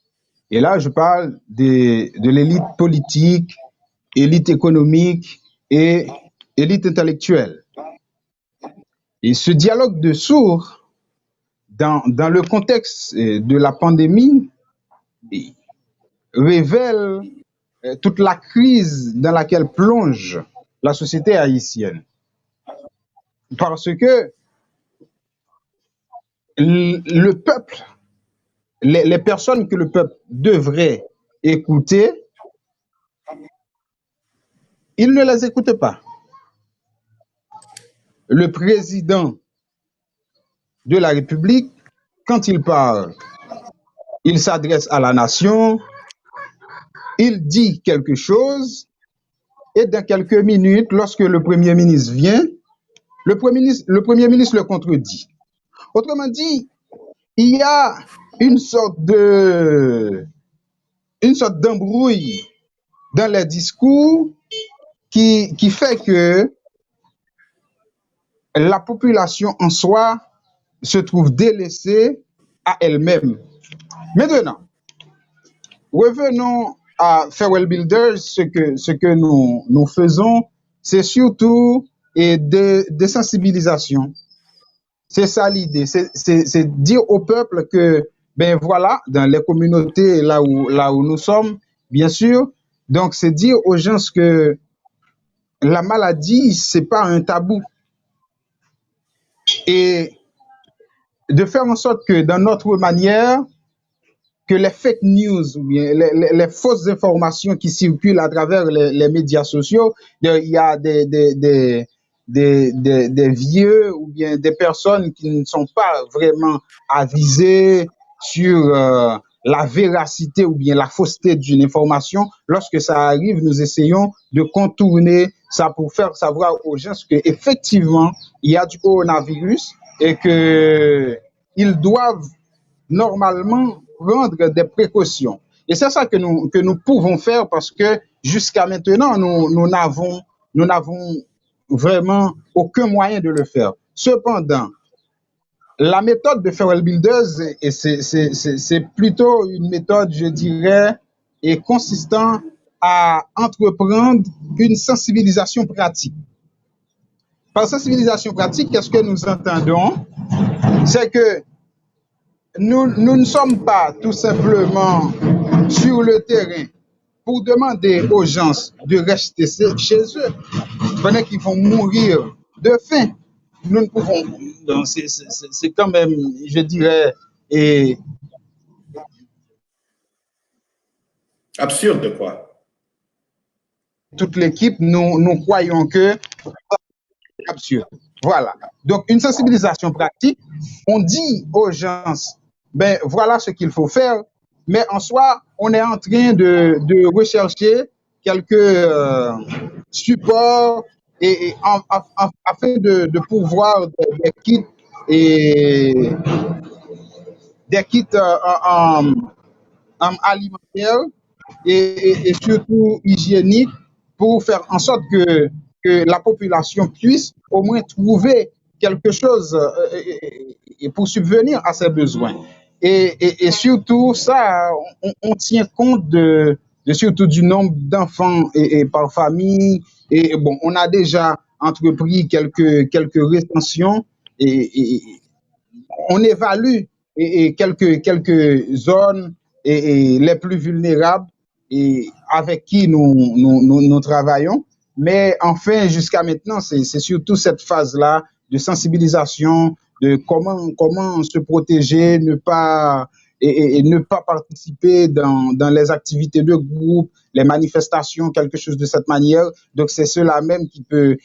Et là, je parle de l'élite politique, élite économique et élite intellectuelle. Et ce dialogue de sourds, dans le contexte de la pandémie, révèle toute la crise dans laquelle plonge la société haïtienne. Parce que le peuple, les personnes que le peuple devrait écouter, il ne les écoute pas. Le président de la République, quand il parle, il s'adresse à la nation, il dit quelque chose, et dans quelques minutes, lorsque le Premier ministre vient, le Premier ministre le contredit. Autrement dit, il y a une sorte d'embrouille dans les discours qui fait que la population en soi se trouve délaissée à elle-même. Maintenant, revenons à Farewell Builders. Ce que nous faisons, c'est surtout des sensibilisations. C'est ça l'idée, c'est dire au peuple que, ben voilà, dans les communautés là où nous sommes, bien sûr, donc c'est dire aux gens que la maladie, c'est pas un tabou. Et de faire en sorte que dans notre manière, que les fake news ou bien les fausses informations qui circulent à travers les médias sociaux, il y a des vieux ou bien des personnes qui ne sont pas vraiment avisées sur la véracité ou bien la fausseté d'une information. Lorsque ça arrive, nous essayons de contourner ça pour faire savoir aux gens qu'effectivement, il y a du coronavirus et qu'ils doivent normalement prendre des précautions. Et c'est ça que nous pouvons faire parce que jusqu'à maintenant, nous n'avons vraiment aucun moyen de le faire. Cependant, la méthode de Farewell Builders, et c'est plutôt une méthode, je dirais, et consistant à entreprendre une sensibilisation pratique. Par sensibilisation pratique, qu'est-ce que nous entendons? C'est que nous ne sommes pas tout simplement sur le terrain pour demander aux gens de rester chez eux pendant qu'ils vont mourir de faim. Nous ne pouvons. Donc c'est quand même, je dirais, absurde, quoi. Toute l'équipe, nous croyons que c'est absurde. Voilà. Donc, une sensibilisation pratique, on dit aux gens, ben voilà ce qu'il faut faire, mais en soi, on est en train de rechercher quelques support afin de pourvoir et des kits alimentaires et surtout hygiéniques pour faire en sorte que la population puisse au moins trouver quelque chose pour subvenir à ses besoins. Et surtout, ça, on tient compte surtout du nombre d'enfants et par famille. Et bon, on a déjà entrepris quelques recensions et on évalue quelques zones les plus vulnérables et avec qui nous travaillons. Mais enfin, jusqu'à maintenant, c'est surtout cette phase-là de sensibilisation, de comment se protéger, et ne pas participer dans les activités de groupe, les manifestations, quelque chose de cette manière. Donc, c'est cela même qui peut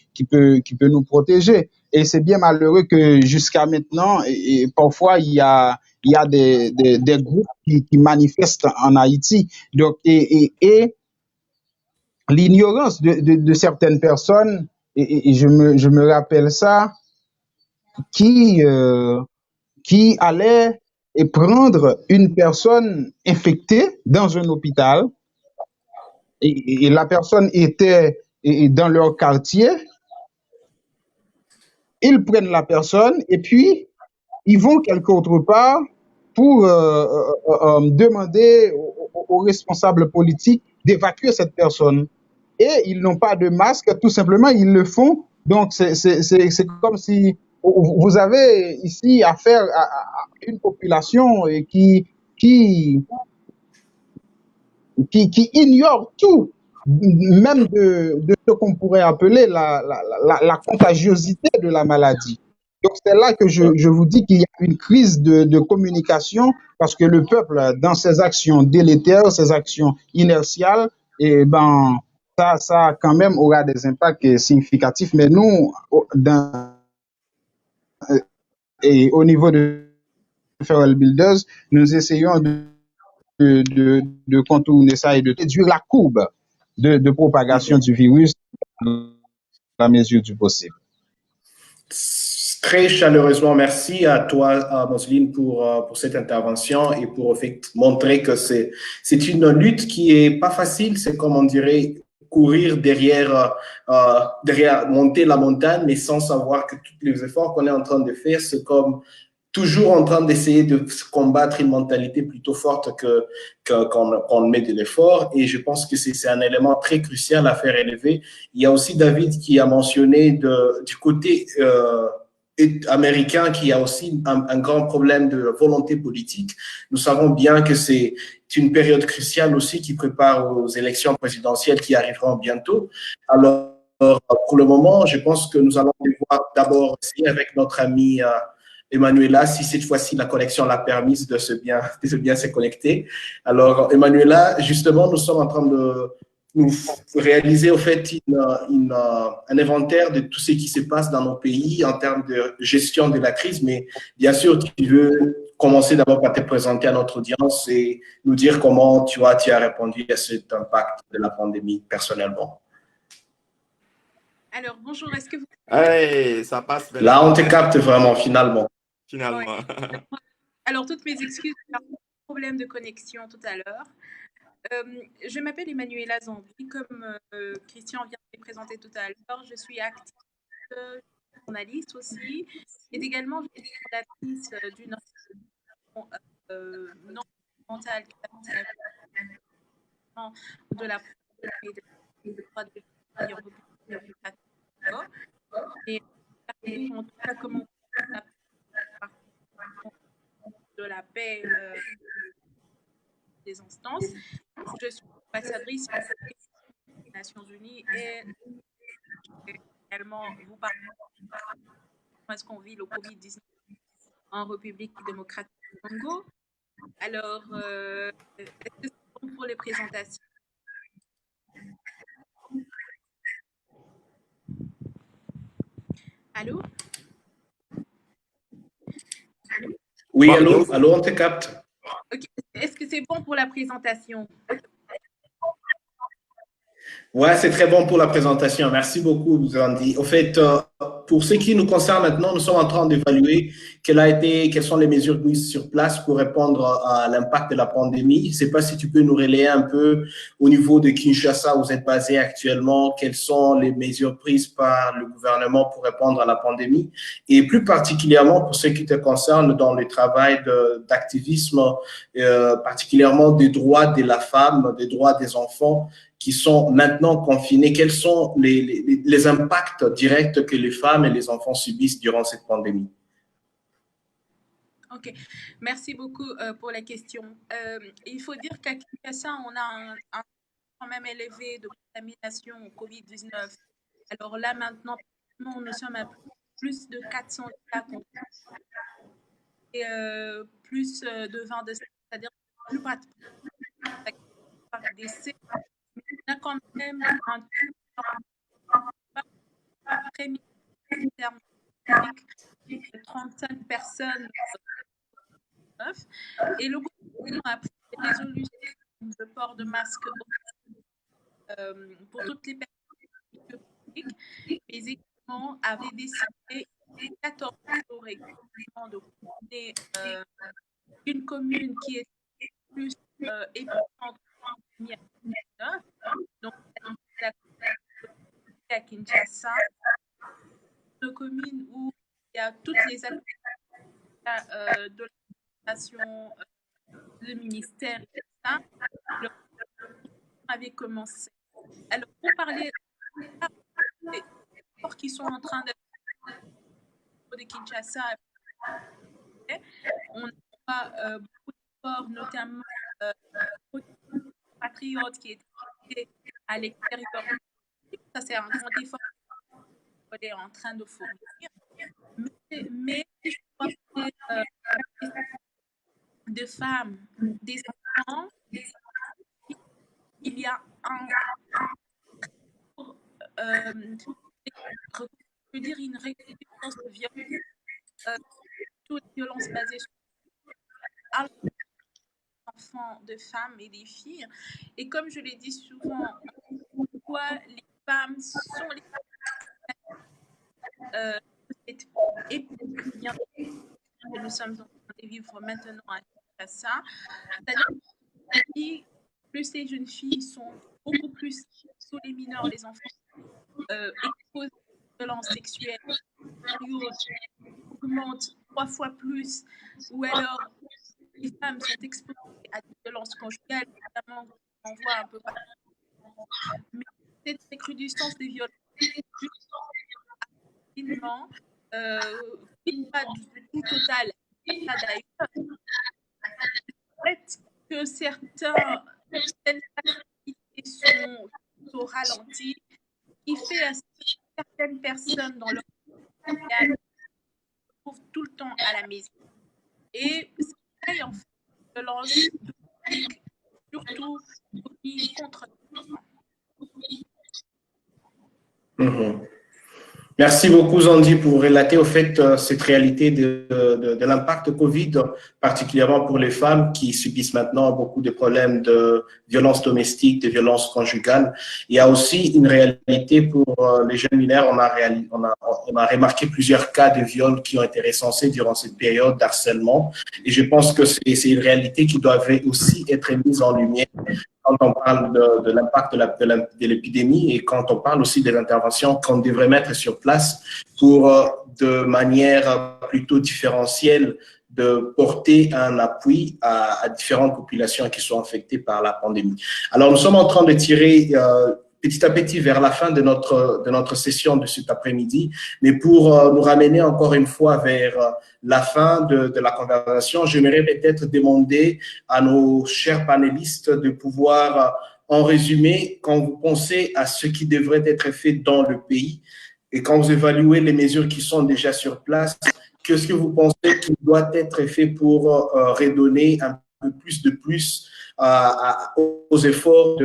nous protéger. Et c'est bien malheureux que jusqu'à maintenant, et parfois, il y a des groupes qui manifestent en Haïti. Donc, et l'ignorance de certaines personnes, et je me rappelle ça, qui allait prendre une personne infectée dans un hôpital et la personne était dans leur quartier. Ils prennent la personne et puis ils vont quelque autre part pour demander aux responsables politiques d'évacuer cette personne. Et ils n'ont pas de masque, tout simplement, ils le font. Donc, c'est comme si vous avez ici affaire à une population qui, qui ignore tout, même de ce qu'on pourrait appeler la contagiosité de la maladie. Donc c'est là que je vous dis qu'il y a une crise de communication parce que le peuple, dans ses actions délétères, ses actions inertiales, et ben ça quand même aura des impacts significatifs. Mais nous, au niveau de Feral Builders, nous essayons de contourner ça et de réduire la courbe de propagation du virus dans la mesure du possible. Très chaleureusement, merci à toi, Moseline, pour cette intervention et pour montrer que c'est une lutte qui est pas facile. C'est comme on dirait courir derrière, monter la montagne, mais sans savoir que tous les efforts qu'on est en train de faire, c'est comme toujours en train d'essayer de combattre une mentalité plutôt forte qu'on met de l'effort. Et je pense que c'est un élément très crucial à faire élever. Il y a aussi David qui a mentionné du côté américain qui a aussi un grand problème de volonté politique. Nous savons bien que c'est une période cruciale aussi qui prépare aux élections présidentielles qui arriveront bientôt. Alors, pour le moment, je pense que nous allons voir d'abord aussi avec notre ami Emanuela, si cette fois-ci la connexion l'a permise de bien se connecter. Alors, Emanuela, justement, nous sommes en train de nous réaliser au fait un inventaire de tout ce qui se passe dans nos pays en termes de gestion de la crise. Mais bien sûr, tu veux commencer d'abord par te présenter à notre audience et nous dire comment tu as répondu à cet impact de la pandémie personnellement. Alors, bonjour, est-ce que vous... Hey, ça passe bien. Là, on te capte vraiment, finalement. Finalement. Ouais. Alors, toutes mes excuses pour le problème de connexion tout à l'heure. Je m'appelle Emanuela Zambi, comme Christian vient de me présenter tout à l'heure. Je suis active, journaliste aussi, et également je suis fondatrice d'une non mentale de la et en tout cas comment de la paix des instances. Je suis ambassadrice des Nations Unies et également vous parlez de comment est-ce qu'on vit le Covid-19 en République démocratique du Congo. Alors, est-ce que c'est bon pour les présentations? Allô? Oui, allô, on te capte. Okay. Est-ce que c'est bon pour la présentation? Ouais, c'est très bon pour la présentation. Merci beaucoup, Andy. Au fait, pour ce qui nous concerne maintenant, nous sommes en train d'évaluer quelles sont les mesures mises sur place pour répondre à l'impact de la pandémie. Je ne sais pas si tu peux nous relayer un peu au niveau de Kinshasa, où vous êtes basé actuellement, quelles sont les mesures prises par le gouvernement pour répondre à la pandémie et plus particulièrement pour ce qui te concerne dans le travail d'activisme, particulièrement des droits de la femme, des droits des enfants qui sont maintenant confinés, quels sont les impacts directs que les femmes et les enfants subissent durant cette pandémie? Ok, merci beaucoup pour la question. Il faut dire qu'à Kinshasa, on a un quand même élevé de contamination au COVID-19. Alors là, maintenant, nous sommes à plus de 400 cas et plus de 20 décès, c'est-à-dire plus pratiquement par décès. Mais on a quand même un très terme 35 personnes et le gouvernement a pris des résolutions de port de masque pour toutes les personnes publiques, mais également avait décidé 14 jours également de couper une commune qui est plus épidémique donc à Kinshasa, une commune où il y a toutes les activités de l'administration, le ministère et tout ça, le avait commencé. Alors, pour parler des efforts qui sont en train de Kinshasa, on a beaucoup d'efforts, notamment patriotes qui étaient à l'extérieur. Ça, c'est un grand effort qu'on est en train de fournir. Mais je crois que de femmes, des enfants, il y a je veux dire une récurrence de violence, toute violence basée sur les enfants, de femmes et des filles. Et comme je l'ai dit souvent, pourquoi les femmes sont les cette épidémie que nous sommes en train de vivre maintenant à ça. C'est-à-dire que plus les jeunes filles sont beaucoup plus sous les mineurs, les enfants exposés à violences sexuelles, augmentent 3 fois plus, ou alors les femmes sont exposées à des violences conjugales, notamment on voit un peu partout. Mais cette recrudescence des violences rapidement, pas du tout total, d'ailleurs, fait que certaines activités sont au ralenti, qui fait à certaines personnes dans leur vie se trouvent tout le temps à la maison. Et ce qui crée en fait de violence publique, surtout contre les enfants. Merci beaucoup, Zandi, pour relater au fait cette réalité de l'impact Covid, particulièrement pour les femmes qui subissent maintenant beaucoup de problèmes de violences domestiques, de violences conjugales. Il y a aussi une réalité pour les jeunes mineurs. On a remarqué plusieurs cas de viol qui ont été recensés durant cette période d'harcèlement. Et je pense que c'est une réalité qui doit aussi être mise en lumière quand on parle de l'impact de l'épidémie et quand on parle aussi des interventions qu'on devrait mettre sur place pour, de manière plutôt différentielle, de porter un appui à différentes populations qui sont affectées par la pandémie. Alors, nous sommes en train de tirer petit à petit vers la fin de notre session de cet après-midi, mais pour nous ramener encore une fois vers la fin de la conversation, j'aimerais peut-être demander à nos chers panélistes de pouvoir, en résumé, quand vous pensez à ce qui devrait être fait dans le pays et quand vous évaluez les mesures qui sont déjà sur place, qu'est-ce que vous pensez qu'il doit être fait pour redonner un peu plus aux efforts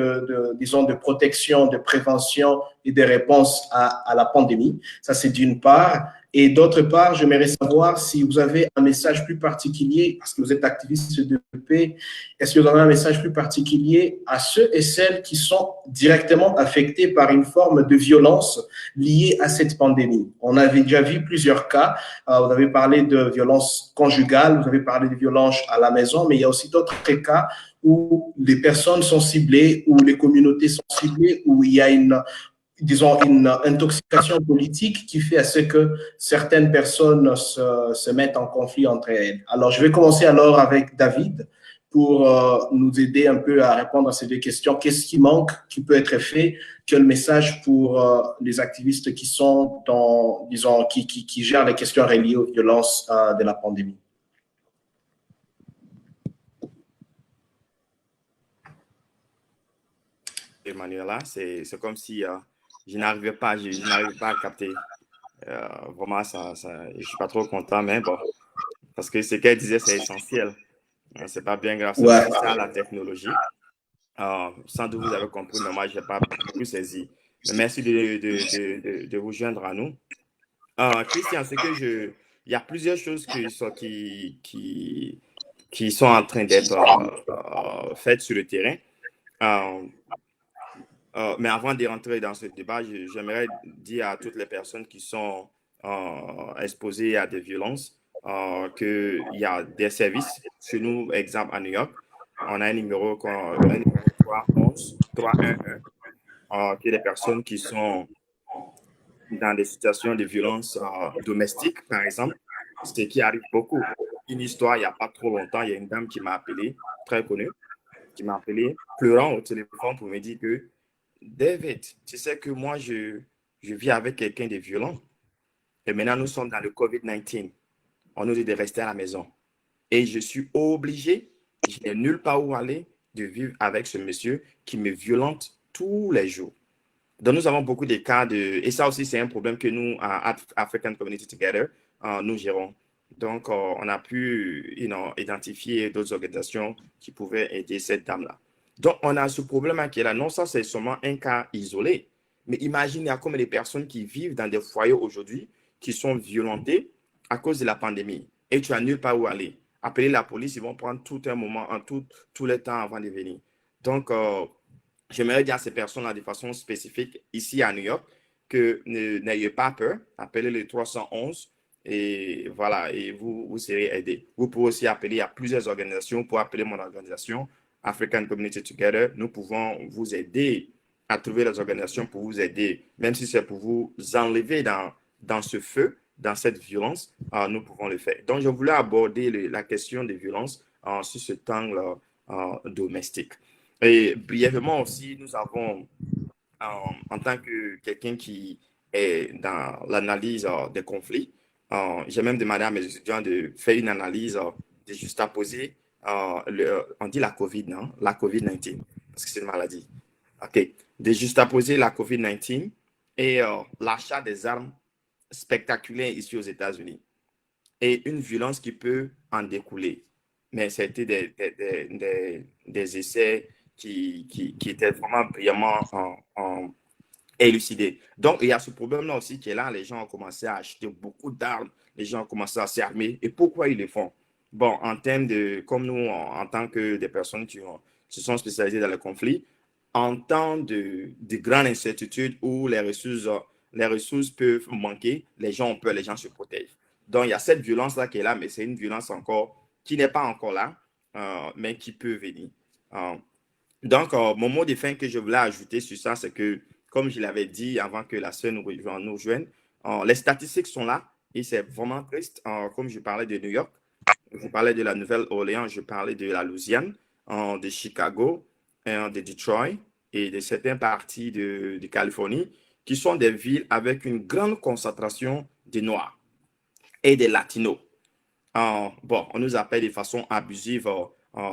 disons, de protection, de prévention et de réponse à la pandémie? Ça, c'est d'une part. Et d'autre part, j'aimerais savoir si vous avez un message plus particulier, parce que vous êtes activiste de paix, est-ce que vous avez un message plus particulier à ceux et celles qui sont directement affectés par une forme de violence liée à cette pandémie? On avait déjà vu plusieurs cas. Vous avez parlé de violence conjugale, vous avez parlé de violence à la maison, mais il y a aussi d'autres cas où les personnes sont ciblées, où les communautés sont ciblées, où il y a disons, une intoxication politique qui fait à ce que certaines personnes se mettent en conflit entre elles. Alors, je vais commencer alors avec David pour nous aider un peu à répondre à ces deux questions. Qu'est-ce qui manque, qui peut être fait? Quel message pour les activistes qui sont dans, disons, qui gèrent les questions reliées aux violences de la pandémie? Manuela, c'est comme si je n'arrivais pas, je n'arrivais pas à capter. Vraiment, je suis pas trop content, mais bon, parce que ce qu'elle disait, c'est essentiel. C'est pas bien grave, c'est Ouais. aussi ça la technologie. Sans doute vous avez compris, mais moi, je n'ai pas beaucoup saisi. Mais merci de vous joindre à nous. Christian, il y a plusieurs choses qui sont en train d'être faites sur le terrain. Mais avant de rentrer dans ce débat, j'aimerais dire à toutes les personnes qui sont exposées à des violences qu'il y a des services. Chez nous, exemple à New York, on a un numéro 311-311, qui est des personnes qui sont dans des situations de violence domestique, par exemple, ce qui arrive beaucoup. Une histoire, il n'y a pas trop longtemps, il y a une dame qui m'a appelé, très connue, qui m'a appelé, pleurant au téléphone pour me dire que David, tu sais que moi, je vis avec quelqu'un de violent. Et maintenant, nous sommes dans le COVID-19. On nous dit de rester à la maison. Et je suis obligé, je n'ai nulle part où aller, de vivre avec ce monsieur qui me violente tous les jours. Donc, nous avons beaucoup de cas de... Et ça aussi, c'est un problème que nous, à African Community Together, nous gérons. Donc, on a pu identifier d'autres organisations qui pouvaient aider cette dame-là. Donc, on a ce problème qui est là. Non, ça, c'est seulement un cas isolé. Mais imagine, il y a combien de personnes qui vivent dans des foyers aujourd'hui qui sont violentées à cause de la pandémie. Et tu n'as nulle part où aller. Appeler la police, ils vont prendre tout un moment, tout le temps avant de venir. Donc, j'aimerais dire à ces personnes-là de façon spécifique ici à New York que n'ayez pas peur, appelez le 311 et voilà, et vous serez aidés. Vous pouvez aussi appeler à plusieurs organisations. Pour appeler mon organisation, African Community Together, nous pouvons vous aider à trouver les organisations pour vous aider, même si c'est pour vous enlever dans ce feu, dans cette violence, nous pouvons le faire. Donc, je voulais aborder la question des violences sur ce temps domestique. Et brièvement aussi, nous avons, en tant que quelqu'un qui est dans l'analyse des conflits, j'ai même demandé à mes étudiants de faire une analyse, de juxtaposer, on dit la COVID, non? La COVID-19, parce que c'est une maladie. OK. De juxtaposer la COVID-19 et l'achat des armes spectaculaires ici aux États-Unis et une violence qui peut en découler. Mais ça a été des essais qui étaient vraiment brillamment élucidés. Donc, il y a ce problème-là aussi qui est là. Les gens ont commencé à acheter beaucoup d'armes. Les gens ont commencé à s'armer. Et pourquoi ils le font? Bon, en termes de, comme nous, en tant que des personnes qui se sont spécialisées dans le conflit, en temps de grandes incertitudes où les ressources peuvent manquer, les gens ont peur, les gens se protègent. Donc, il y a cette violence-là qui est là, mais c'est une violence encore qui n'est pas encore là, mais qui peut venir. Donc, mon mot de fin que je voulais ajouter sur ça, c'est que, comme je l'avais dit avant que la sœur nous rejoigne, les statistiques sont là et c'est vraiment triste. Comme je parlais de New York, je parlais de la Nouvelle-Orléans, je parlais de la Louisiane, de Chicago, de Detroit et de certaines parties de Californie, qui sont des villes avec une grande concentration de Noirs et des Latinos. Bon, on nous appelle de façon abusive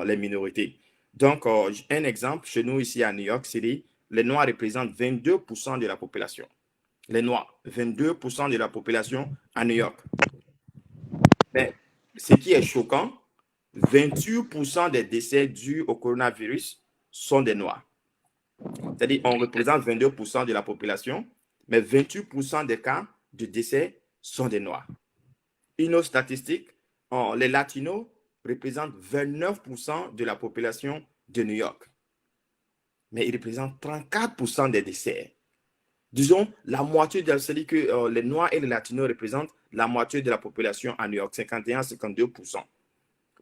les minorités. Donc, un exemple, chez nous ici à New York City, les Noirs représentent 22% de la population. Les Noirs, 22% de la population à New York. Mais ce qui est choquant, 28% des décès dus au coronavirus sont des Noirs. C'est-à-dire qu'on représente 22% de la population, mais 28% des cas de décès sont des Noirs. Une autre statistique, les Latinos représentent 29% de la population de New York, mais ils représentent 34% des décès. Disons, la moitié, c'est-à-dire que les Noirs et les Latinos représentent la moitié de la population à New York, 51-52%.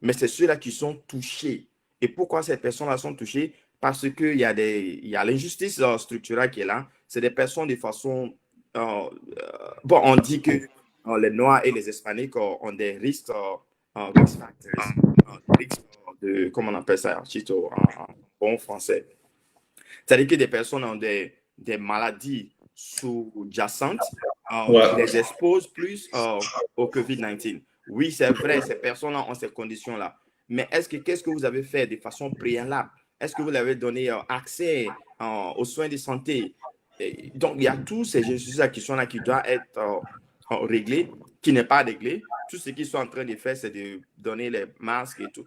Mais c'est ceux-là qui sont touchés. Et pourquoi ces personnes-là sont touchées? Parce qu'il y a l'injustice structurelle qui est là. C'est des personnes de façon... bon, on dit que les Noirs et les Hispaniques ont des risques, risk factors, risques de, comment on appelle ça, en bon français. C'est-à-dire que des personnes ont des maladies sous-jacentes qui les exposent plus au COVID-19. Oui, c'est vrai, ces personnes-là ont ces conditions-là. Mais qu'est-ce que vous avez fait de façon préalable? Est-ce que vous avez donné accès aux soins de santé? Et donc, il y a tous ces injustices qui sont là, qui doivent être réglés, qui n'est pas réglé. Tout ce qu'ils sont en train de faire, c'est de donner les masques et tout.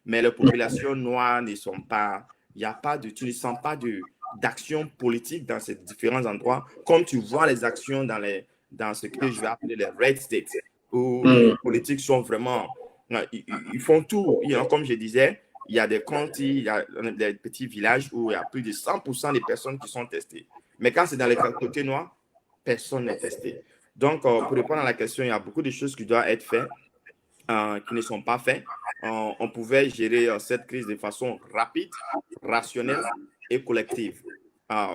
Mais les populations noires ne sont pas... Il n'y a pas de... Tu ne sens pas d'action politique dans ces différents endroits, comme tu vois les actions dans ce que je vais appeler les red states, où les politiques sont vraiment... Ils font tout. Comme je disais, il y a des counties, il y a des petits villages où il y a plus de 100% des personnes qui sont testées. Mais quand c'est dans les côtés noirs, personne n'est testé. Donc, pour répondre à la question, il y a beaucoup de choses qui doivent être faites, qui ne sont pas faites. On pouvait gérer cette crise de façon rapide, rationnelle et collective.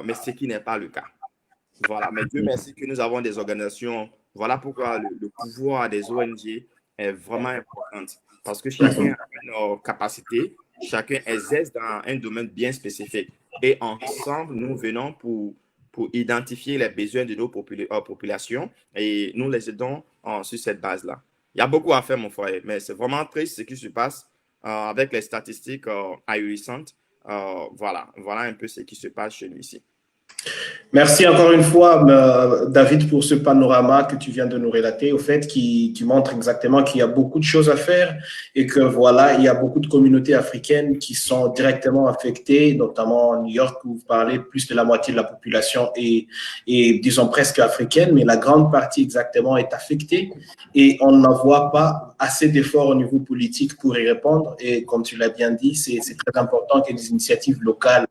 Mais ce qui n'est pas le cas. Voilà. Mais Dieu merci que nous avons des organisations. Voilà pourquoi le pouvoir des ONG est vraiment important. Parce que chacun a une capacité, chacun exerce dans un domaine bien spécifique. Et ensemble, nous venons pour identifier les besoins de nos populations et nous les aidons sur cette base-là. Il y a beaucoup à faire, mon frère, mais c'est vraiment triste ce qui se passe avec les statistiques ahurissantes. Voilà un peu ce qui se passe chez nous ici. Merci encore une fois, David, pour ce panorama que tu viens de nous relater, au fait, qui montre exactement qu'il y a beaucoup de choses à faire et que voilà, il y a beaucoup de communautés africaines qui sont directement affectées, notamment en New York, où vous parlez, plus de la moitié de la population est disons presque africaine, mais la grande partie exactement est affectée et on n'en voit pas assez d'efforts au niveau politique pour y répondre. Et comme tu l'as bien dit, c'est très important que les initiatives locales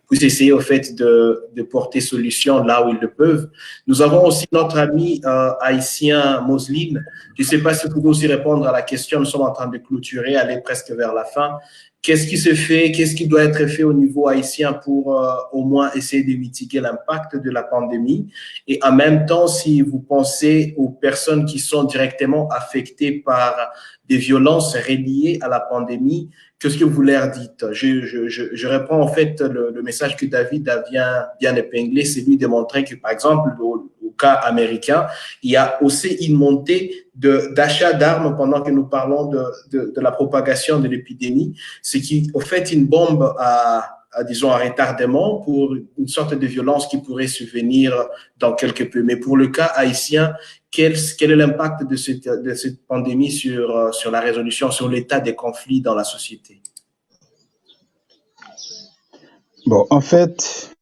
puissent essayer au fait de porter solution là où ils le peuvent. Nous avons aussi notre ami haïtien Moseline. Je ne sais pas si vous pouvez aussi répondre à la question. Nous sommes en train de clôturer, aller presque vers la fin. Qu'est-ce qui se fait? Qu'est-ce qui doit être fait au niveau haïtien pour au moins essayer de mitiguer l'impact de la pandémie? Et en même temps, si vous pensez aux personnes qui sont directement affectées par des violences reliées à la pandémie, qu'est-ce que vous leur dites? Je reprends en fait le message que David a bien épinglé, c'est lui de montrer que, par exemple, au cas américain, il y a aussi une montée d'achat d'armes pendant que nous parlons de la propagation de l'épidémie, ce qui, au fait, une bombe disons, à retardement pour une sorte de violence qui pourrait survenir dans quelque peu. Mais pour le cas haïtien, quel est l'impact de cette pandémie sur la résolution, sur l'état des conflits dans la société? Bon, en fait,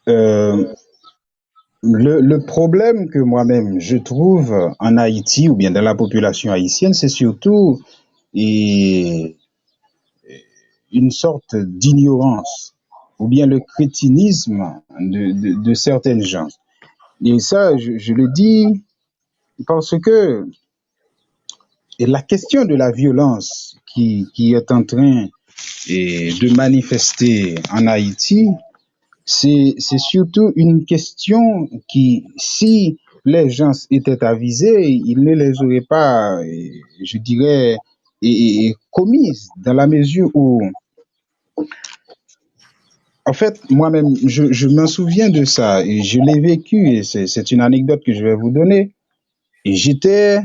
le problème que moi-même je trouve en Haïti ou bien dans la population haïtienne, c'est surtout une sorte d'ignorance ou bien le crétinisme de certaines gens. Et ça, je le dis parce que la question de la violence qui est en train de manifester en Haïti, c'est surtout une question qui, si les gens étaient avisés, ils ne les auraient pas, je dirais, commises, dans la mesure où, en fait, moi-même, je m'en souviens de ça, et je l'ai vécu, et c'est une anecdote que je vais vous donner. Et j'étais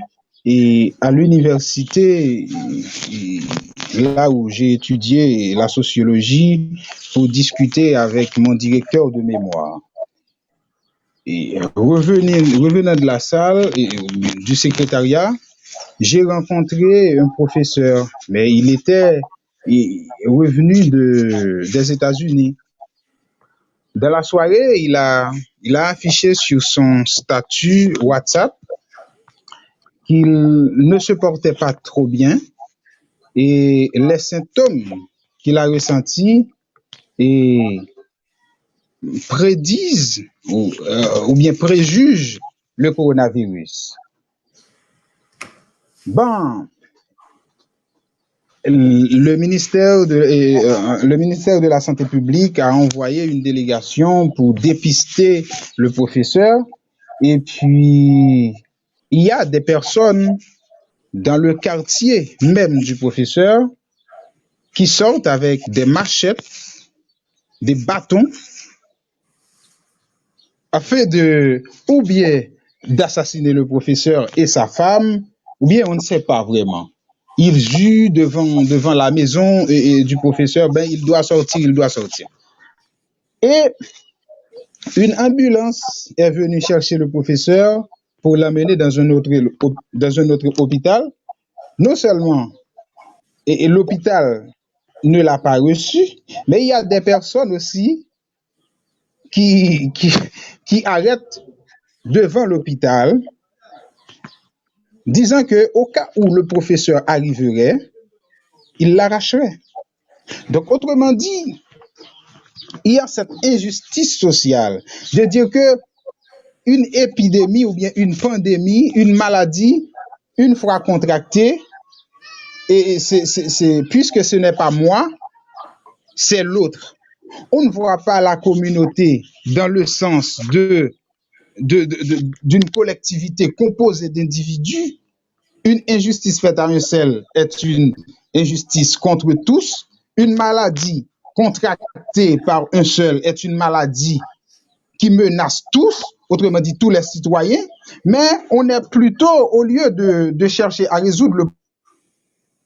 à l'université, là où j'ai étudié la sociologie, pour discuter avec mon directeur de mémoire. Et revenant de la salle du secrétariat, j'ai rencontré un professeur, mais il était revenu des États-Unis. Dans la soirée, il a il a affiché sur son statut WhatsApp qu'il ne se portait pas trop bien et les symptômes qu'il a ressentis et prédisent ou bien préjugent le coronavirus. Bon, le ministère de la Santé publique a envoyé une délégation pour dépister le professeur et puis il y a des personnes dans le quartier même du professeur qui sortent avec des machettes, des bâtons afin ou bien d'assassiner le professeur et sa femme, ou bien on ne sait pas vraiment. Il jure devant la maison du professeur, ben il doit sortir. Et une ambulance est venue chercher le professeur pour l'amener dans un autre hôpital. Non seulement et l'hôpital ne l'a pas reçu, mais il y a des personnes aussi qui arrêtent devant l'hôpital, disant que au cas où le professeur arriverait, il l'arracherait. Donc, autrement dit, il y a cette injustice sociale de dire que une épidémie ou bien une pandémie, une maladie, une fois contractée, et puisque ce n'est pas moi, c'est l'autre. On ne voit pas la communauté dans le sens d'une collectivité composée d'individus. Une injustice faite à un seul est une injustice contre tous. Une maladie contractée par un seul est une maladie qui menace tous, autrement dit tous les citoyens. Mais on est plutôt, au lieu de chercher à résoudre le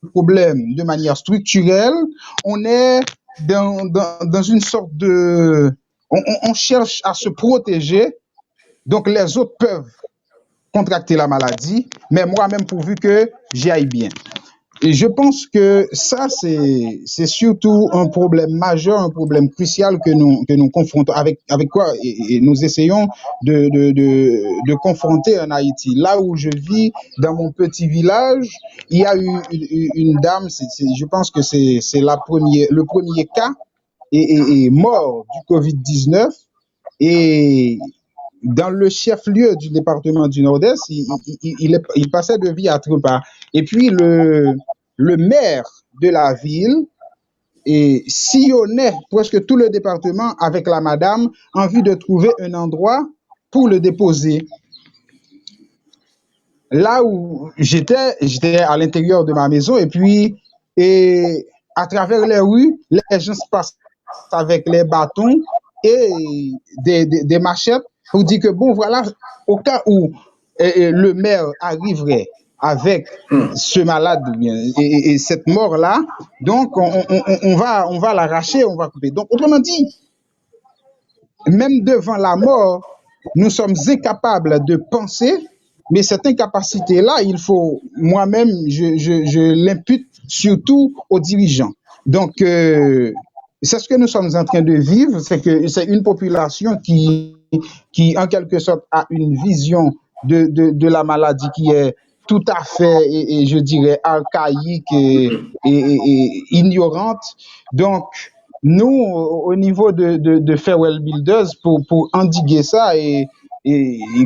problème de manière structurelle, on est dans une sorte de... On cherche à se protéger, donc les autres peuvent contracter la maladie, mais moi-même pourvu que j'y aille bien. Et je pense que ça, c'est surtout un problème majeur, un problème crucial que nous confrontons, avec quoi et nous essayons de confronter en Haïti. Là où je vis, dans mon petit village, il y a eu une dame, je pense que c'est le premier cas est mort du Covid-19, et dans le chef-lieu du département du Nord-Est, il passait de vie à trépas. Et puis le maire de la ville sillonnait presque tout le département avec la madame en vue de trouver un endroit pour le déposer. Là où j'étais à l'intérieur de ma maison, et puis à travers les rues, les gens se passent avec les bâtons et des machettes pour dire que bon, voilà, au cas où le maire arriverait avec ce malade et cette mort-là, donc on va l'arracher, on va couper. Donc, autrement dit, même devant la mort, nous sommes incapables de penser, mais cette incapacité-là, moi-même, je l'impute surtout aux dirigeants. Donc, c'est ce que nous sommes en train de vivre, c'est que c'est une population qui en quelque sorte a une vision de la maladie qui est tout à fait, et je dirais, archaïque et ignorante. Donc, nous, au niveau de Farewell Builders, pour endiguer ça, et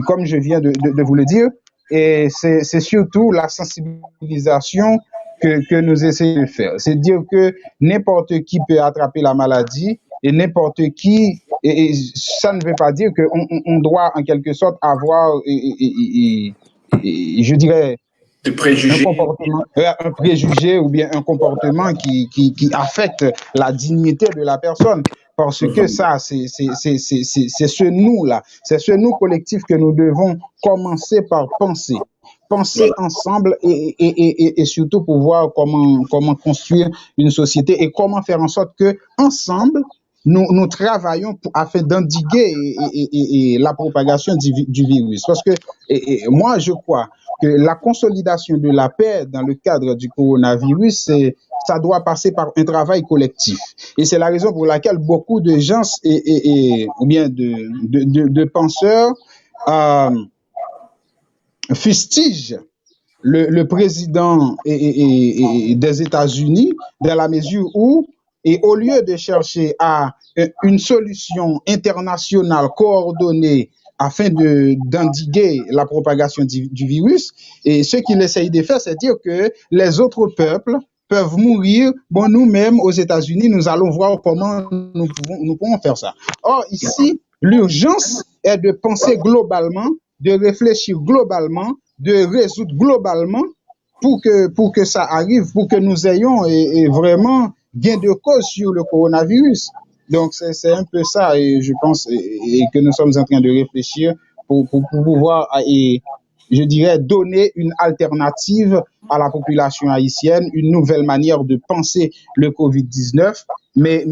comme je viens de vous le dire, c'est surtout la sensibilisation que nous essayons de faire. C'est dire que n'importe qui peut attraper la maladie et n'importe qui, et ça ne veut pas dire qu'on doit en quelque sorte avoir, je dirais, de préjugés. Un préjugé ou bien un comportement qui affecte la dignité de la personne. Parce que ça, c'est ce nous-là, c'est ce nous collectif que nous devons commencer par penser ensemble et surtout pour voir comment construire une société et comment faire en sorte que ensemble, nous travaillons afin d'endiguer la propagation du virus. Parce que moi, je crois que la consolidation de la paix dans le cadre du coronavirus, ça doit passer par un travail collectif. Et c'est la raison pour laquelle beaucoup de gens ou bien de penseurs fustigent le président des États-Unis dans la mesure où, et au lieu de chercher à une solution internationale coordonnée afin d'endiguer la propagation du virus, et ce qu'il essaye de faire, c'est dire que les autres peuples peuvent mourir. Bon, nous-mêmes, aux États-Unis, nous allons voir comment nous pouvons faire ça. Or, ici, l'urgence est de penser globalement, de réfléchir globalement, de résoudre globalement pour que ça arrive, pour que nous ayons vraiment gain de cause sur le coronavirus. Donc, c'est un peu ça, et je pense que nous sommes en train de réfléchir pour pouvoir, je dirais, donner une alternative à la population haïtienne, une nouvelle manière de penser le COVID-19, mais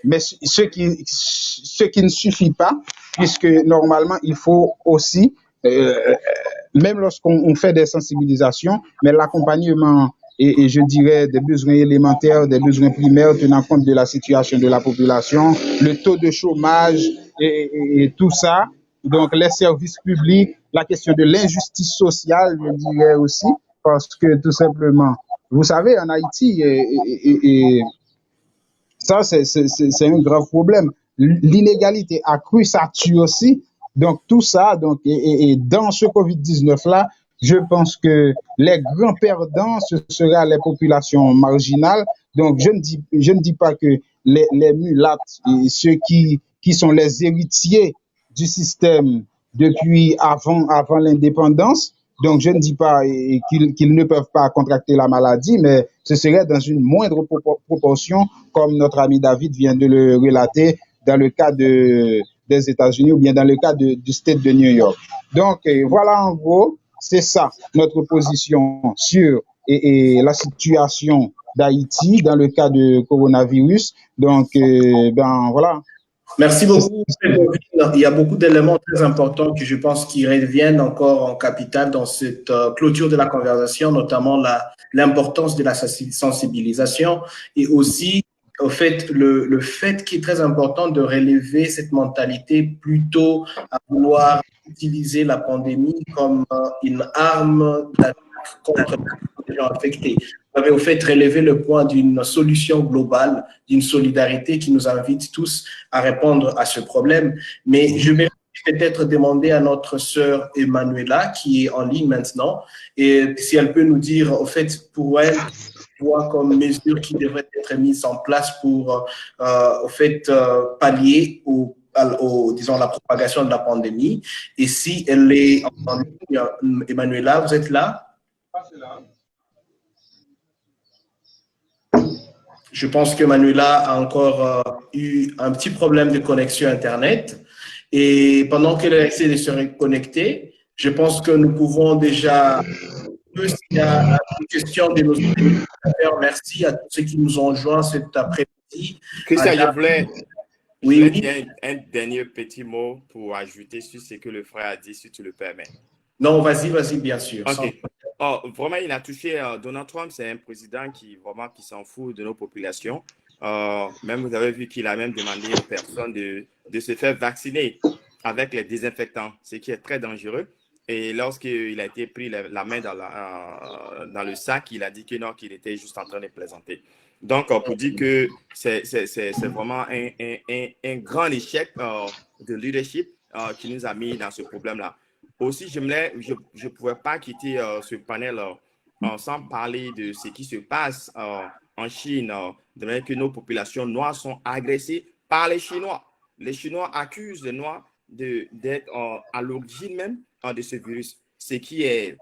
ce qui ne suffit pas, puisque normalement, il faut aussi, même lorsqu'on fait des sensibilisations, mais l'accompagnement et je dirais des besoins élémentaires, des besoins primaires tenant compte de la situation de la population, le taux de chômage et tout ça, donc les services publics, la question de l'injustice sociale, je dirais aussi, parce que tout simplement, vous savez, en Haïti, ça, c'est un grave problème. L'inégalité accrue, ça tue aussi. Donc, tout ça, donc, et dans ce COVID-19-là, je pense que les grands perdants, ce sera les populations marginales. Donc, je ne dis pas que les mulattes, et ceux qui sont les héritiers du système depuis avant l'indépendance, donc, je ne dis pas qu'ils ne peuvent pas contracter la maladie, mais ce serait dans une moindre proportion, comme notre ami David vient de le relater, dans le cas des États-Unis ou bien dans le cas du State de New York. Donc, voilà en gros, c'est ça notre position sur la situation d'Haïti dans le cas de coronavirus. Donc, ben voilà. Merci beaucoup. Il y a beaucoup d'éléments très importants que je pense qui reviennent encore en capital dans cette clôture de la conversation, notamment l'importance de la sensibilisation et aussi au fait, le fait qui est très important de relever cette mentalité plutôt à vouloir utiliser la pandémie comme une arme d'attaque contre les gens affectés. Vous avez au fait relevé le point d'une solution globale, d'une solidarité qui nous invite tous à répondre à ce problème. Mais je vais peut-être demander à notre sœur Emanuela, qui est en ligne maintenant, et si elle peut nous dire, au fait, pour elle, quoi comme mesures qui devraient être mises en place pour, au fait, pallier disons, la propagation de la pandémie. Et si elle est en ligne, Emanuela, vous êtes là? Je pense que Manuela a encore eu un petit problème de connexion Internet. Et pendant qu'elle essaie de se reconnecter, je pense que nous pouvons déjà, s'il y a une question de nos téléspectateurs, merci à tous ceux qui nous ont joints cet après-midi. Christian, je voulais oui. dire un dernier petit mot pour ajouter sur ce que le frère a dit, si tu le permets. Non, vas-y, bien sûr. OK. Vraiment, il a touché Donald Trump, c'est un président qui s'en fout de nos populations. Même vous avez vu qu'il a même demandé aux personnes de se faire vacciner avec les désinfectants, ce qui est très dangereux. Et lorsqu'il a été pris la main dans le sac, il a dit que non, qu'il était juste en train de plaisanter. Donc, pour dire que c'est vraiment un grand échec de leadership qui nous a mis dans ce problème-là. Aussi, je ne pouvais pas quitter ce panel sans parler de ce qui se passe en Chine, de même que nos populations noires sont agressées par les Chinois. Les Chinois accusent les Noirs d'être à l'origine même de ce virus, ce qui est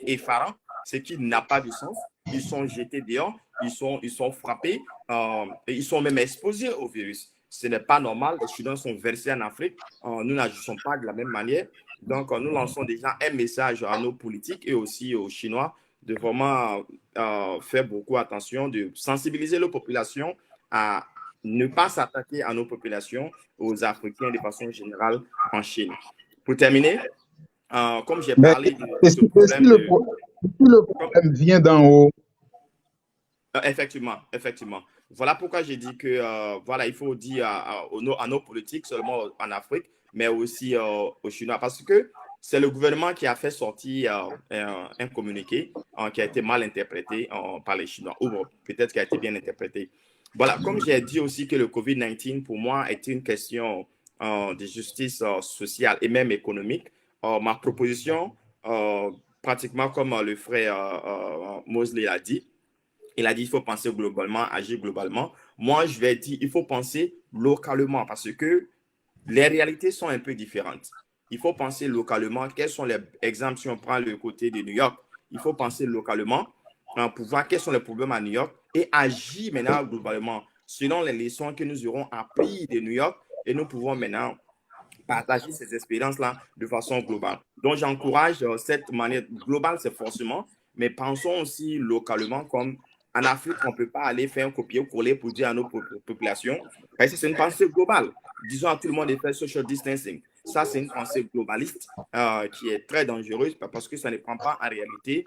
effarant, ce qui n'a pas de sens. Ils sont jetés dehors, ils sont frappés, et ils sont même exposés au virus. Ce n'est pas normal. Les Chinois sont versés en Afrique. Nous n'agissons pas de la même manière. Donc, nous lançons déjà un message à nos politiques et aussi aux Chinois de vraiment faire beaucoup attention, de sensibiliser les populations à ne pas s'attaquer à nos populations, aux Africains de façon générale en Chine. Pour terminer, comme j'ai Mais parlé de si ce problème de... le problème vient d'en haut, Effectivement, effectivement. Voilà pourquoi j'ai dit que voilà, il faut dire à nos politiques, seulement en Afrique, mais aussi aux Chinois, parce que c'est le gouvernement qui a fait sortir un communiqué qui a été mal interprété par les Chinois, ou bon, peut-être qui a été bien interprété. Voilà, comme j'ai dit aussi que le COVID-19, pour moi, est une question de justice sociale et même économique, ma proposition, pratiquement comme le frère Mosley l'a dit, il a dit qu'il faut penser globalement, agir globalement. Moi, je vais dire il faut penser localement parce que les réalités sont un peu différentes. Il faut penser localement. Quels sont les exemples si on prend le côté de New York? Il faut penser localement pour voir quels sont les problèmes à New York et agir maintenant globalement selon les leçons que nous aurons apprises de New York et nous pouvons maintenant partager ces expériences-là de façon globale. Donc, j'encourage cette manière globale, c'est forcément, mais pensons aussi localement comme en Afrique, on ne peut pas aller faire un copier-coller pour dire à nos populations, parce que c'est une pensée globale. Disons à tout le monde de faire social distancing. Ça, c'est une pensée globaliste qui est très dangereuse parce que ça ne prend pas en réalité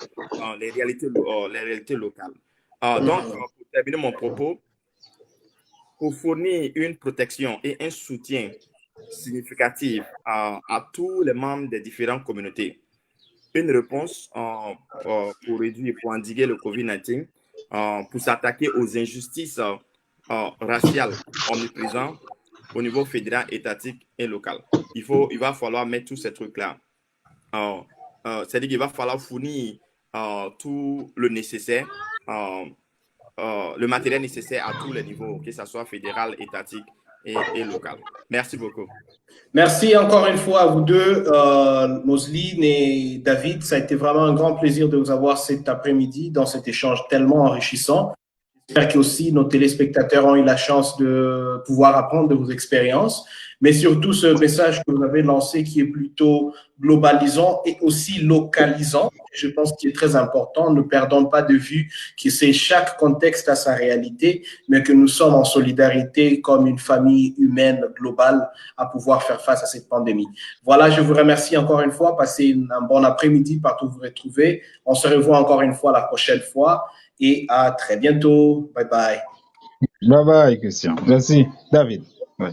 les réalités locales. Donc, pour terminer mon propos, pour fournir une protection et un soutien significatif à tous les membres des différentes communautés, une réponse pour réduire, pour endiguer le COVID-19, pour s'attaquer aux injustices raciales omniprésentes au niveau fédéral, étatique et local. Il va falloir mettre tous ces trucs-là. C'est-à-dire qu'il va falloir fournir tout le nécessaire, le matériel nécessaire à tous les niveaux, que ce soit fédéral, étatique et local. Merci beaucoup. Merci encore une fois à vous deux, Moseline et David. Ça a été vraiment un grand plaisir de vous avoir cet après-midi dans cet échange tellement enrichissant. J'espère que aussi nos téléspectateurs ont eu la chance de pouvoir apprendre de vos expériences, mais surtout ce message que vous avez lancé qui est plutôt globalisant et aussi localisant. Je pense qu'il est très important. Ne perdons pas de vue que c'est chaque contexte a sa réalité, mais que nous sommes en solidarité comme une famille humaine globale à pouvoir faire face à cette pandémie. Voilà, je vous remercie encore une fois. Passez un bon après-midi partout où vous vous retrouvez. On se revoit encore une fois la prochaine fois. Et à très bientôt. Bye bye. bye bye, Christian. Merci, David. Ouais.